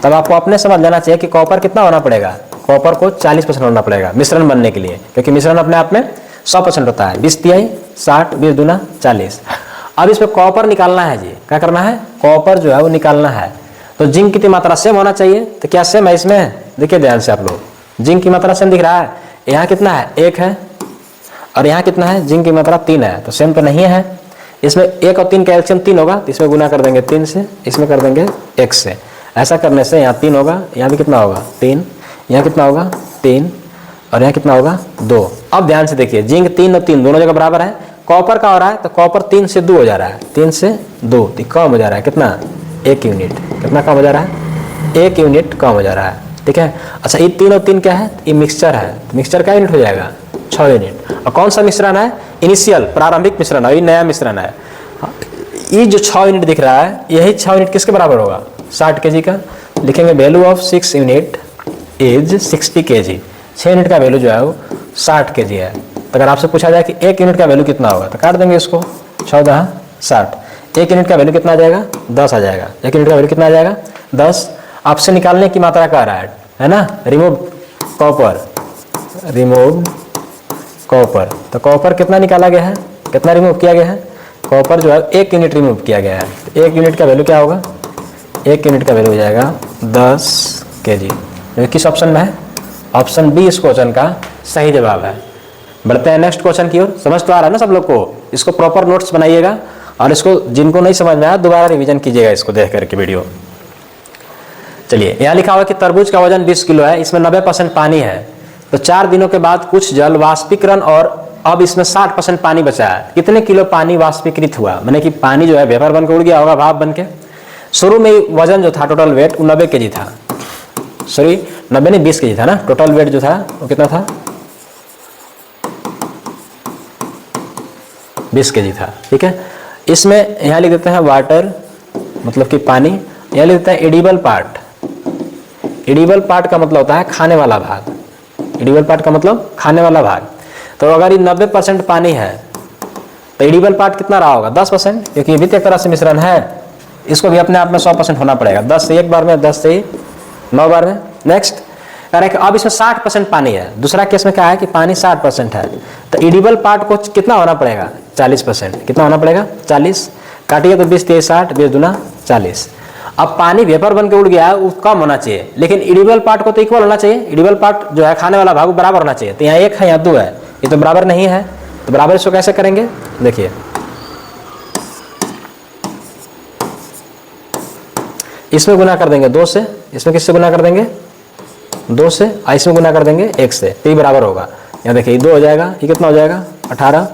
A: तब आपको अपने समझ लेना चाहिए कि कॉपर कितना होना पड़ेगा, कॉपर को 40% होना पड़ेगा मिश्रण बनने के लिए, क्योंकि मिश्रण अपने आप में 100% होता है। 20 तिहाई 60, 20 दूना 40। अब इसमें कॉपर निकालना है जी, क्या करना है, कॉपर जो है वो निकालना है। तो जिंक की मात्रा सेम होना चाहिए, तो क्या सेम है इसमें, देखिए ध्यान से आप लोग, जिंक की मात्रा सेम दिख रहा है, यहाँ कितना है 1 है और यहाँ कितना है, जिंक की मात्रा 3 है, तो सेम तो नहीं है। इसमें 1 और 3 कैल्शियम 3 होगा, तो इसमें गुना कर देंगे 3 से, इसमें कर देंगे 1 से। ऐसा करने से यहाँ 3 होगा, यहाँ भी कितना होगा 3, यहाँ कितना होगा 3 और यहाँ कितना होगा 2। अब ध्यान से देखिए, जिंक 3 और 3 दोनों जगह बराबर है, कॉपर का हो रहा है तो कॉपर 3 से 2 हो जा रहा है, 3 से 2 तो कम हो जा रहा है, कितना 1 यूनिट, कितना कम हो जा रहा है 1 यूनिट कम हो जा रहा है, ठीक है। अच्छा ये 3 और 3 क्या है, ये मिक्सचर है, तो मिक्सचर क्या यूनिट हो जाएगा 6 यूनिट। और कौन सा मिश्रण है, इनिशियल प्रारंभिक मिश्रण है, ये नया मिश्रण है। ये जो 6 यूनिट दिख रहा है, यही 6 यूनिट किसके बराबर होगा 60 kg का। लिखेंगे value of 6 unit is 60 kg। 6 unit का वैल्यू जो है वो 60 kg है। तो अगर आपसे पूछा जाए कि 1 यूनिट का वैल्यू कितना होगा, तो काट देंगे इसको, 14 60, 1 यूनिट का वैल्यू कितना आ जाएगा 10 आ जाएगा, 1 यूनिट का वैल्यू कितना आ जाएगा 10। आपसे निकालने की मात्रा कह रहा है ना, रिमूव कॉपर, रिमूव कॉपर। तो कॉपर कितना निकाला गया है, कितना रिमूव किया गया है, कॉपर जो है 1 यूनिट रिमूव किया गया है। 1 यूनिट का वैल्यू क्या होगा, 1 यूनिट का वैल्यू हो जाएगा 10 kg। किस ऑप्शन में है, ऑप्शन बी इस क्वेश्चन का सही जवाब है। बढ़ते हैं नेक्स्ट क्वेश्चन की ओर। समझ तो आ रहा है ना सब लोग को, इसको प्रॉपर नोट्स बनाइएगा और इसको जिनको नहीं समझ में आया दोबारा रिवीजन कीजिएगा इसको देख करके वीडियो। चलिए यहाँ लिखा हुआ कि तरबूज का वजन 20 किलो है, इसमें 90% पानी है, तो 4 दिनों के बाद कुछ जल वाष्पीकरण और अब इसमें 60% पानी बचा है, कितने किलो पानी वाष्पीकृत हुआ, माने कि पानी जो है वेपर बन के उड़ गया होगा, भाप बन के। शुरू में वजन जो था टोटल वेट वो 90 kg था, सॉरी 90 नहीं 20 kg था ना, टोटल वेट जो था वो कितना था 20 kg था, ठीक है। इसमें यहाँ लिख देते हैं वाटर मतलब कि पानी, यहाँ लिख देते हैं एडिबल पार्ट। एडिबल पार्ट का मतलब होता है खाने वाला भाग, एडिबल पार्ट का मतलब खाने वाला भाग। तो अगर ये 90% पानी है तो एडिबल पार्ट कितना रहा होगा 10%, क्योंकि ये भी एक तरह से मिश्रण है, इसको भी अपने आप में 100% होना पड़ेगा, 10 से 1 बार में, 10 से 9 बार में। नेक्स्ट कह रहे हैं कि अब इसमें 60% पानी है, दूसरा केस में क्या है कि पानी 60% है, तो एडिबल पार्ट को कितना होना पड़ेगा 40%, कितना होना पड़ेगा 40, काटिए तो 20 23 60, 20 दूना 40। अब पानी वेपर बन के उड़ गया है, वो कम होना चाहिए, लेकिन एडिबल पार्ट को तो इक्वल होना चाहिए, एडिबल पार्ट जो है खाने वाला भाग बराबर होना चाहिए। तो यहाँ 1 है, यहाँ 2 है, ये तो बराबर नहीं है, तो बराबर इसको कैसे करेंगे, देखिए इसमें गुना कर देंगे 2 से, इसमें किससे गुना कर देंगे 2 से, और इसमें गुना कर देंगे 1 से, तो ये बराबर होगा। यहाँ देखिए 2 हो जाएगा, ये कितना हो जाएगा 18,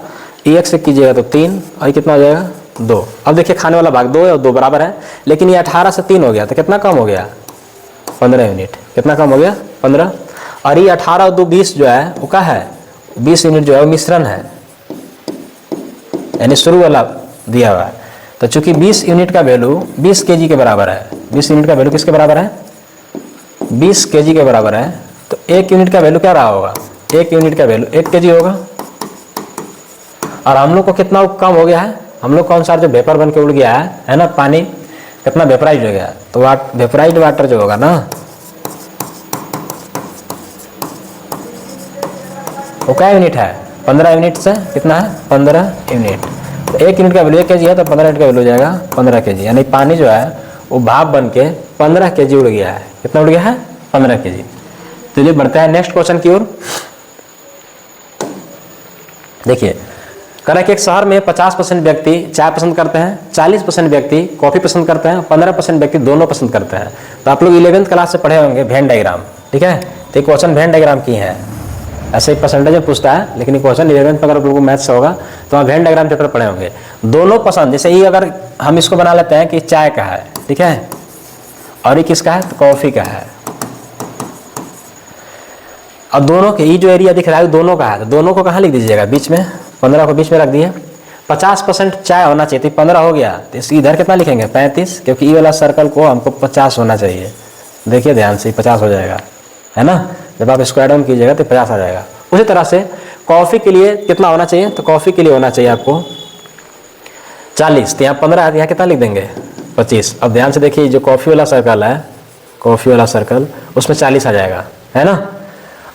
A: ये 1 से कीजिएगा तो 3, और ये कितना हो जाएगा 2। अब देखिए खाने वाला भाग 2 है और 2 बराबर है, लेकिन ये 18 से 3 हो गया तो कितना कम हो गया 15 यूनिट, कितना कम हो गया 15। और ये 18 और 2 20 जो है वो क्या है 20 यूनिट जो है वो मिश्रण है, यानी शुरू वाला दिया हुआ है। तो चूंकि 20 यूनिट का वैल्यू 20 kg के बराबर है, 20 यूनिट का वैल्यू किसके बराबर है 20 kg के बराबर है, तो 1 यूनिट का वैल्यू क्या रहा होगा, 1 यूनिट का वैल्यू 1 kg होगा। और हम लोग को कितना कम हो गया है, हम लोग का अनुसार जो वेपर बन के उड़ गया है ना, पानी कितना वेपराइज हो गया, तो वेपराइज वाटर जो होगा ना वो क्या यूनिट है 15 यूनिट से कितना है 15 यूनिट। तो 1 यूनिट का वैल्यू 1 kg है, तो 15 यूनिट का वैल्यू हो जाएगा 15 kg, यानी पानी जो है वो भाप बन के 15 kg उड़ गया है, कितना उड़ गया है 15 kg। तो ये बढ़ता है नेक्स्ट क्वेश्चन की ओर। देखिए कह रहा है कि एक शहर में 50% व्यक्ति चाय पसंद करते हैं, 40% व्यक्ति कॉफी पसंद करते हैं, 15% व्यक्ति दोनों पसंद करते हैं। तो आप लोग 11th क्लास से पढ़े होंगे वेन डायग्राम, ठीक है। तो ये क्वेश्चन वेन डायग्राम की है, ऐसे ही परसेंटेज में पूछता है, लेकिन ये क्वेश्चन 11th में अगर आप लोगों को मैथ्स से होगा तो वहाँ वेन डायग्राम चैप्टर पढ़े होंगे। दोनों पसंद, जैसे ये अगर हम इसको बना लेते हैं कि चाय का है, ठीक है, और ये किसका है तो कॉफी का है, और दोनों के ये जो एरिया दिख रहा है दोनों का है, तो दोनों को कहाँ लिख दीजिएगा बीच में, 15 को बीच में रख दिए। 50% चाय होना चाहिए, तो 15 हो गया, तो इसकी इधर कितना लिखेंगे 35, क्योंकि ये वाला सर्कल को हमको 50 होना चाहिए। देखिए ध्यान से 50 हो जाएगा, है ना। जब आप इसको एड ऑन कीजिएगा तो 50 आ जाएगा। उसी तरह से कॉफ़ी के लिए कितना होना चाहिए, तो कॉफ़ी के लिए होना चाहिए आपको 40, तो यहाँ 15 है, यहाँ कितना लिख देंगे 25। अब ध्यान से देखिए जो कॉफ़ी वाला सर्कल है, कॉफ़ी वाला सर्कल, उसमें 40 आ जाएगा, है ना।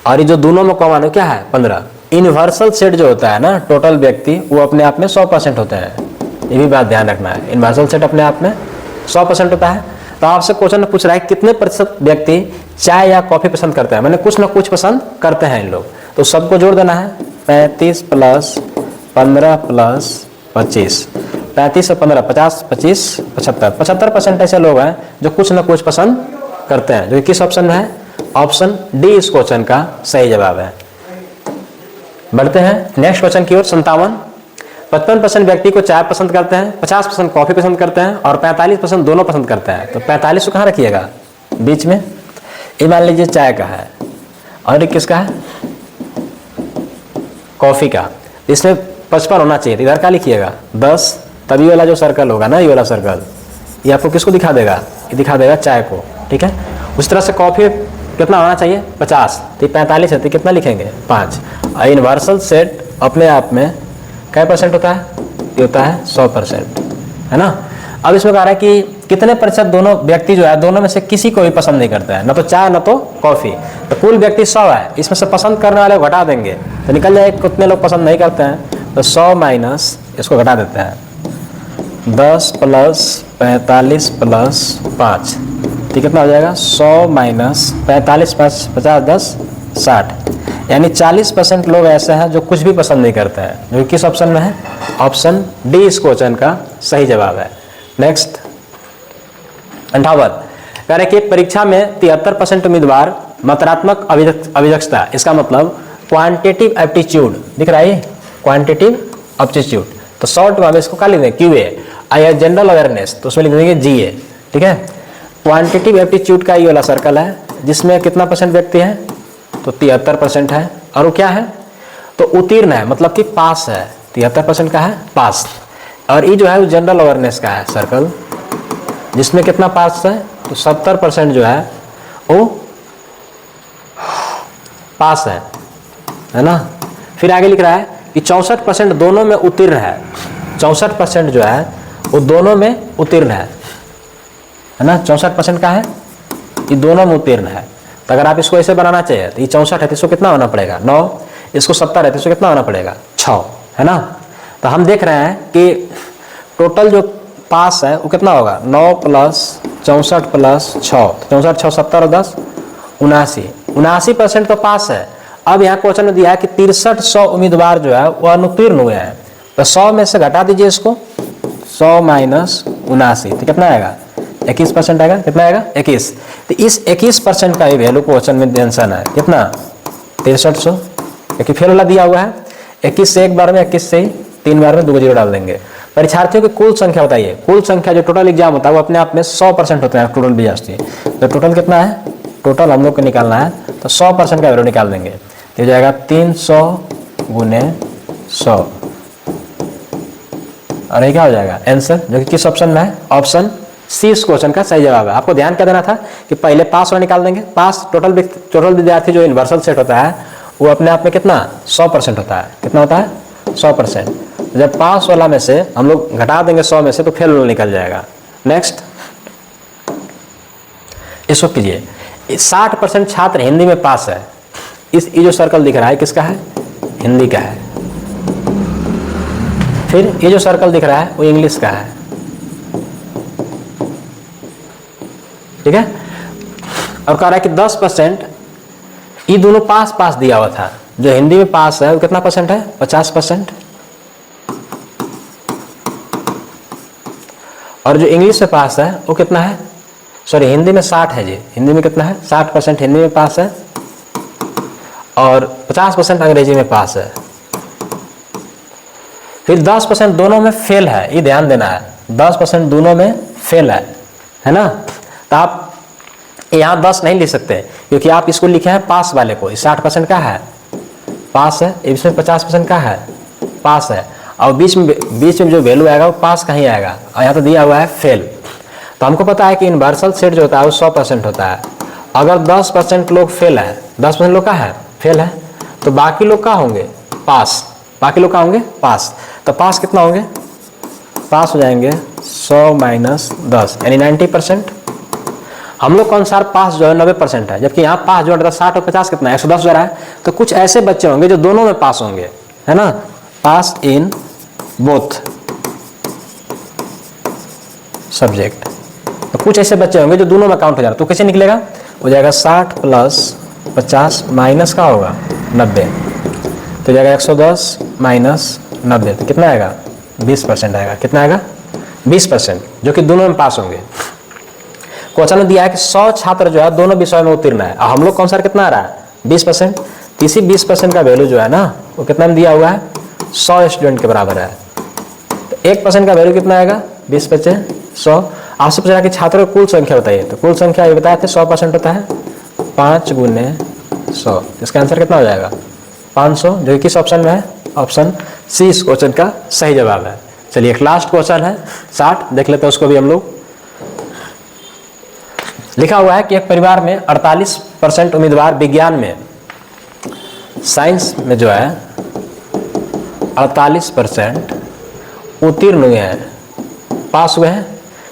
A: और ये जो दोनों में कॉमन है क्या है 15। यूनिवर्सल सेट जो होता है ना, टोटल व्यक्ति, वो अपने आप में 100% होते हैं, ये भी बात ध्यान रखना है। यूनिवर्सल सेट अपने आप में 100% होता है। तो आपसे क्वेश्चन पूछ रहा है कितने प्रतिशत व्यक्ति चाय या कॉफ़ी पसंद करते हैं, मैंने कुछ ना कुछ पसंद करते हैं इन लोग, तो सबको जोड़ देना है। 35 प्लस 15 प्लस 25, 35 से 15 50, 25 75, 75% ऐसे लोग हैं जो कुछ ना कुछ पसंद करते हैं, जो किस ऑप्शन में है, ऑप्शन डी इस क्वेश्चन का सही जवाब है। बढ़ते हैं नेक्स्ट क्वेश्चन की ओर। 57, 55% व्यक्ति को चाय पसंद करते हैं, 50% कॉफ़ी पसंद करते हैं और 45% दोनों पसंद करते हैं। तो 45 को कहाँ रखिएगा, बीच में। ये मान लीजिए चाय का है और ये किसका है, कॉफ़ी का। इसमें 55 होना चाहिए, इधर क्या लिखिएगा 10, तभी वाला जो सर्कल होगा ना, ये वाला सर्कल, ये आपको किसको दिखा देगा, ये दिखा देगा चाय को, ठीक है। उस तरह से कॉफ़ी कितना होना चाहिए 50, तो 45 है, तो कितना लिखेंगे 5। और यूनिवर्सल सेट अपने आप में क्या परसेंट होता है, ये होता है 100%, है ना। अब इसमें कह रहा है कि कितने प्रतिशत दोनों व्यक्ति जो है, दोनों में से किसी को भी पसंद नहीं करता है, ना तो चाय ना तो कॉफ़ी। तो कुल व्यक्ति 100 है, इसमें से पसंद करने वाले को घटा देंगे तो निकल जाए कितने लोग पसंद नहीं करते हैं। तो 100 माइनस इसको घटा देते हैं, 10 प्लस 45 प्लस 5, तो कितना हो जाएगा 100 माइनस 45 5 50 10 60, यानी 40% लोग ऐसे हैं जो कुछ भी पसंद नहीं करते हैं, जो किस ऑप्शन में है, ऑप्शन डी इस क्वेश्चन का सही जवाब है। नेक्स्ट 58, कह रहे कि परीक्षा में 73% उम्मीदवार मात्रात्मक अभिदक्षता, इसका मतलब क्वांटिटेटिव एप्टीट्यूड दिख रहा है, क्वांटिटेटिव एप्टीट्यूड, तो शॉर्ट में हम इसको क्या लिख देंगे QA। जनरल अवेयरनेस, तो उसमें लिख देंगे GA, ठीक है। क्वांटिटेटिव एप्टीट्यूड का ये वाला सर्कल है, जिसमें कितना परसेंट व्यक्ति है, तो 73% है। और वो क्या है, तो उत्तीर्ण है, मतलब कि पास है, 73% का है पास। और ये जो है वो जनरल अवेयरनेस का है सर्कल, जिसमें कितना पास है, तो 70% जो है वो पास है ना। फिर आगे लिख रहा है कि 64% दोनों में उत्तीर्ण है, 64% जो है वो दोनों में उत्तीर्ण है ना। 64% का है, ये दोनों में उत्तीर्ण है। तो अगर आप इसको ऐसे बनाना चाहिए, तो ये 64 है, तो इसको कितना होना पड़ेगा 9, इसको 70 है, तो इसको कितना होना पड़ेगा 6, है ना। तो हम देख रहे हैं कि टोटल जो पास है वो कितना होगा 9 प्लस 64 प्लस 6, 64 6 70 और 10 79% तो पास है। अब यहाँ क्वेश्चन में दिया है कि 6300 उम्मीदवार जो है वो अनुत्तीर्ण हुए हैं, तो 100 में से घटा दीजिए इसको, 100 माइनस 79, तो कितना आएगा 21% आएगा, कितना आएगा 21। तो इस 21% का ही वैल्यू क्वेश्चन में मेंशन है, कितना 6300, क्योंकि फेल वाला दिया हुआ है। 21 से एक बार में, 21 से 3 बार में 2 जीरो डाल देंगे। परीक्षार्थियों की कुल संख्या बताइए, कुल संख्या जो टोटल एग्जाम होता है वो अपने आप में 100% होता है टोटल विद्यार्थी। तो टोटल कितना है, टोटल हम लोग को निकालना है, तो 100% का वैल्यू निकाल देंगे, तो हो जाएगा 300 गुने 100, और ये क्या हो जाएगा आंसर, जो कि किस ऑप्शन में है, ऑप्शन सी इस क्वेश्चन का सही जवाब है। आपको ध्यान क्या देना था कि पहले पास वाला निकाल देंगे, पास टोटल विद्यार्थी जो यूनिवर्सल सेट होता है वो अपने आप में कितना 100% होता है, कितना होता है 100%। जब पास वाला में से हम लोग घटा देंगे 100 में से, तो फेल वाला निकल जाएगा। नेक्स्ट इसको कीजिए, 60% छात्र हिंदी में पास है, इस ये जो सर्कल दिख रहा है किसका है, हिंदी का है। फिर ये जो सर्कल दिख रहा है वो इंग्लिश का है, ठीक है। और कह रहा है कि 10% ये दोनों पास पास दिया हुआ था, जो हिंदी में पास है वो कितना परसेंट है 50%, और जो इंग्लिश में पास है वो कितना है, सॉरी हिंदी में 60 है जी, हिंदी में कितना है 60% हिंदी में पास है, और 50% अंग्रेजी में पास है। फिर 10% दोनों में फेल है, ये ध्यान देना है, 10% दोनों में फेल है ना। तो आप यहाँ 10 नहीं लिख सकते, क्योंकि आप इसको लिखे हैं पास वाले को, 60% का है पास है, इसमें 50% का है पास है, और बीच में जो वैल्यू आएगा वो पास का ही आएगा, और यहाँ तो दिया हुआ है फेल। तो हमको पता है कि इन्वर्सल सेट जो होता है वो 100% होता है। अगर 10% लोग फेल है, 10% लोग का है फेल है, तो बाकी लोग का होंगे पास, बाकी लोग का होंगे पास। तो पास कितना होंगे, पास हो जाएंगे 100 माइनस 10 यानी 90%। हम लोग के अनुसार पास जो है 90% है, जबकि यहाँ पास जो है 60 और 50 कितना है 110 जो रहा है। तो कुछ ऐसे बच्चे होंगे जो दोनों में पास होंगे, है ना, पास इन बोथ सब्जेक्ट। तो कुछ ऐसे बच्चे होंगे जो दोनों में काउंट हो जा रहा है। तो कैसे निकलेगा, हो जाएगा 60 प्लस 50 माइनस का होगा 90, तो जाएगा 110 माइनस 90, तो कितना आएगा 20% आएगा। कितना आएगा 20%, जो कि दोनों में पास होंगे। क्वेश्चन में दिया है कि 100 छात्र जो है दोनों विषयों में उत्तीर्ण है, और हम लोग कौन सा कितना आ रहा है 20%। तो इसी 20% का वैल्यू जो है ना वो कितना में दिया हुआ है 100 स्टूडेंट के बराबर है। तो 1% का वैल्यू कितना आएगा 20 बचे 100। आपसे पूछा कि छात्रों की कुल संख्या बताइए, तो कुल संख्या ये बताए थे 100% होता है 5 गुने 100। इसका आंसर कितना हो जाएगा 500, जो किस ऑप्शन में है, ऑप्शन सी इस क्वेश्चन का सही जवाब है। चलिए एक लास्ट क्वेश्चन है 60, देख लेते हैं उसको भी हम लोग। लिखा हुआ है कि एक परिवार में 48% उम्मीदवार विज्ञान में, साइंस में जो है 48% उत्तीर्ण हुए हैं, पास हुए हैं।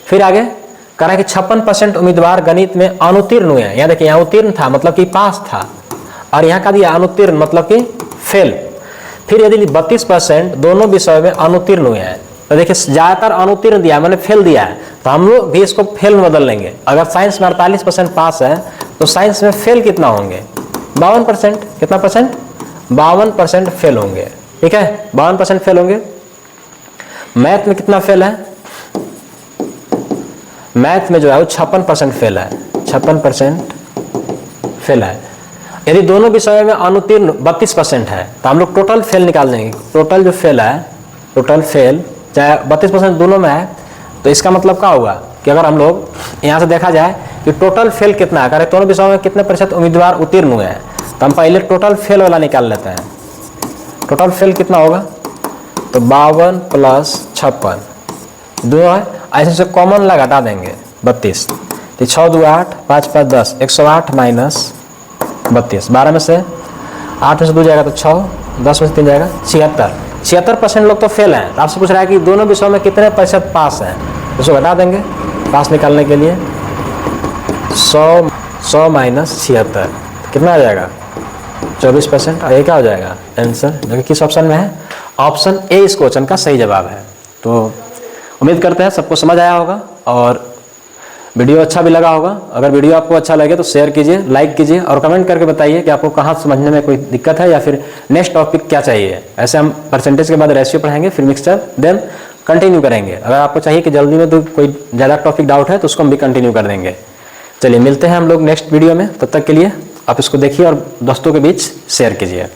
A: फिर आगे कह रहा है कि 56% उम्मीदवार गणित में अनुत्तीर्ण हुए हैं। यहाँ देखिए यहाँ उत्तीर्ण था मतलब कि पास था, और यहाँ का दिया अनुत्तीर्ण मतलब कि फेल। फिर यदि 32% दोनों विषयों में अनुत्तीर्ण हुए हैं, तो देखिए ज्यादातर अनुत्तीर्ण दिया है मैंने फेल दिया है, तो हम लोग भी इसको फेल में बदल लेंगे। अगर साइंस में 48% पास है तो साइंस में फेल कितना होंगे 52%। कितना परसेंट 52% फेल होंगे, ठीक है 52% फेल होंगे। मैथ में कितना फेल है, मैथ में जो है वो 56% फेल है, 56% फेल है। यदि दोनों विषयों में अनुत्तीर्ण 32% है तो हम लोग टोटल फेल निकाल देंगे। टोटल जो फेल है, टोटल फेल चाहे 32% दोनों में है, तो इसका मतलब क्या होगा कि अगर हम लोग यहाँ से देखा जाए कि टोटल फेल कितना है, अगर दोनों विषयों में कितने प्रतिशत उम्मीदवार उत्तीर्ण हुए हैं, तो हम पहले टोटल फेल वाला निकाल लेते हैं। टोटल फेल कितना होगा, तो 52 प्लस 56 दोनों है, ऐसे से कॉमन लगा हटा देंगे 32, तो 6 2 8 5 5 10 108 माइनस 32, 12 में से 8 में से 2 जाएगा तो 6, 10 में से 3 जाएगा 76। 76% लोग तो फेल हैं। आपसे पूछ रहा है कि दोनों विषयों में कितने प्रतिशत पास हैं, उसको घटा देंगे पास निकालने के लिए। 100 माइनस 76 कितना आ जाएगा 24%, और ये क्या हो जाएगा आंसर, जो कि किस ऑप्शन में है, ऑप्शन ए इस क्वेश्चन का सही जवाब है। तो उम्मीद करते हैं सबको समझ आया होगा और वीडियो अच्छा भी लगा होगा। अगर वीडियो आपको अच्छा लगे तो शेयर कीजिए, लाइक कीजिए, और कमेंट करके बताइए कि आपको कहाँ समझने में कोई दिक्कत है या फिर नेक्स्ट टॉपिक क्या चाहिए। ऐसे हम परसेंटेज के बाद रेशियो पढ़ाएंगे, फिर मिक्सचर, देन कंटिन्यू करेंगे। अगर आपको चाहिए कि जल्दी में तो कोई ज़्यादा टॉपिक डाउट है तो उसको हम भी कंटिन्यू कर देंगे। चलिए मिलते हैं हम लोग नेक्स्ट वीडियो में, तब तक के लिए आप इसको देखिए और दोस्तों के बीच शेयर कीजिए।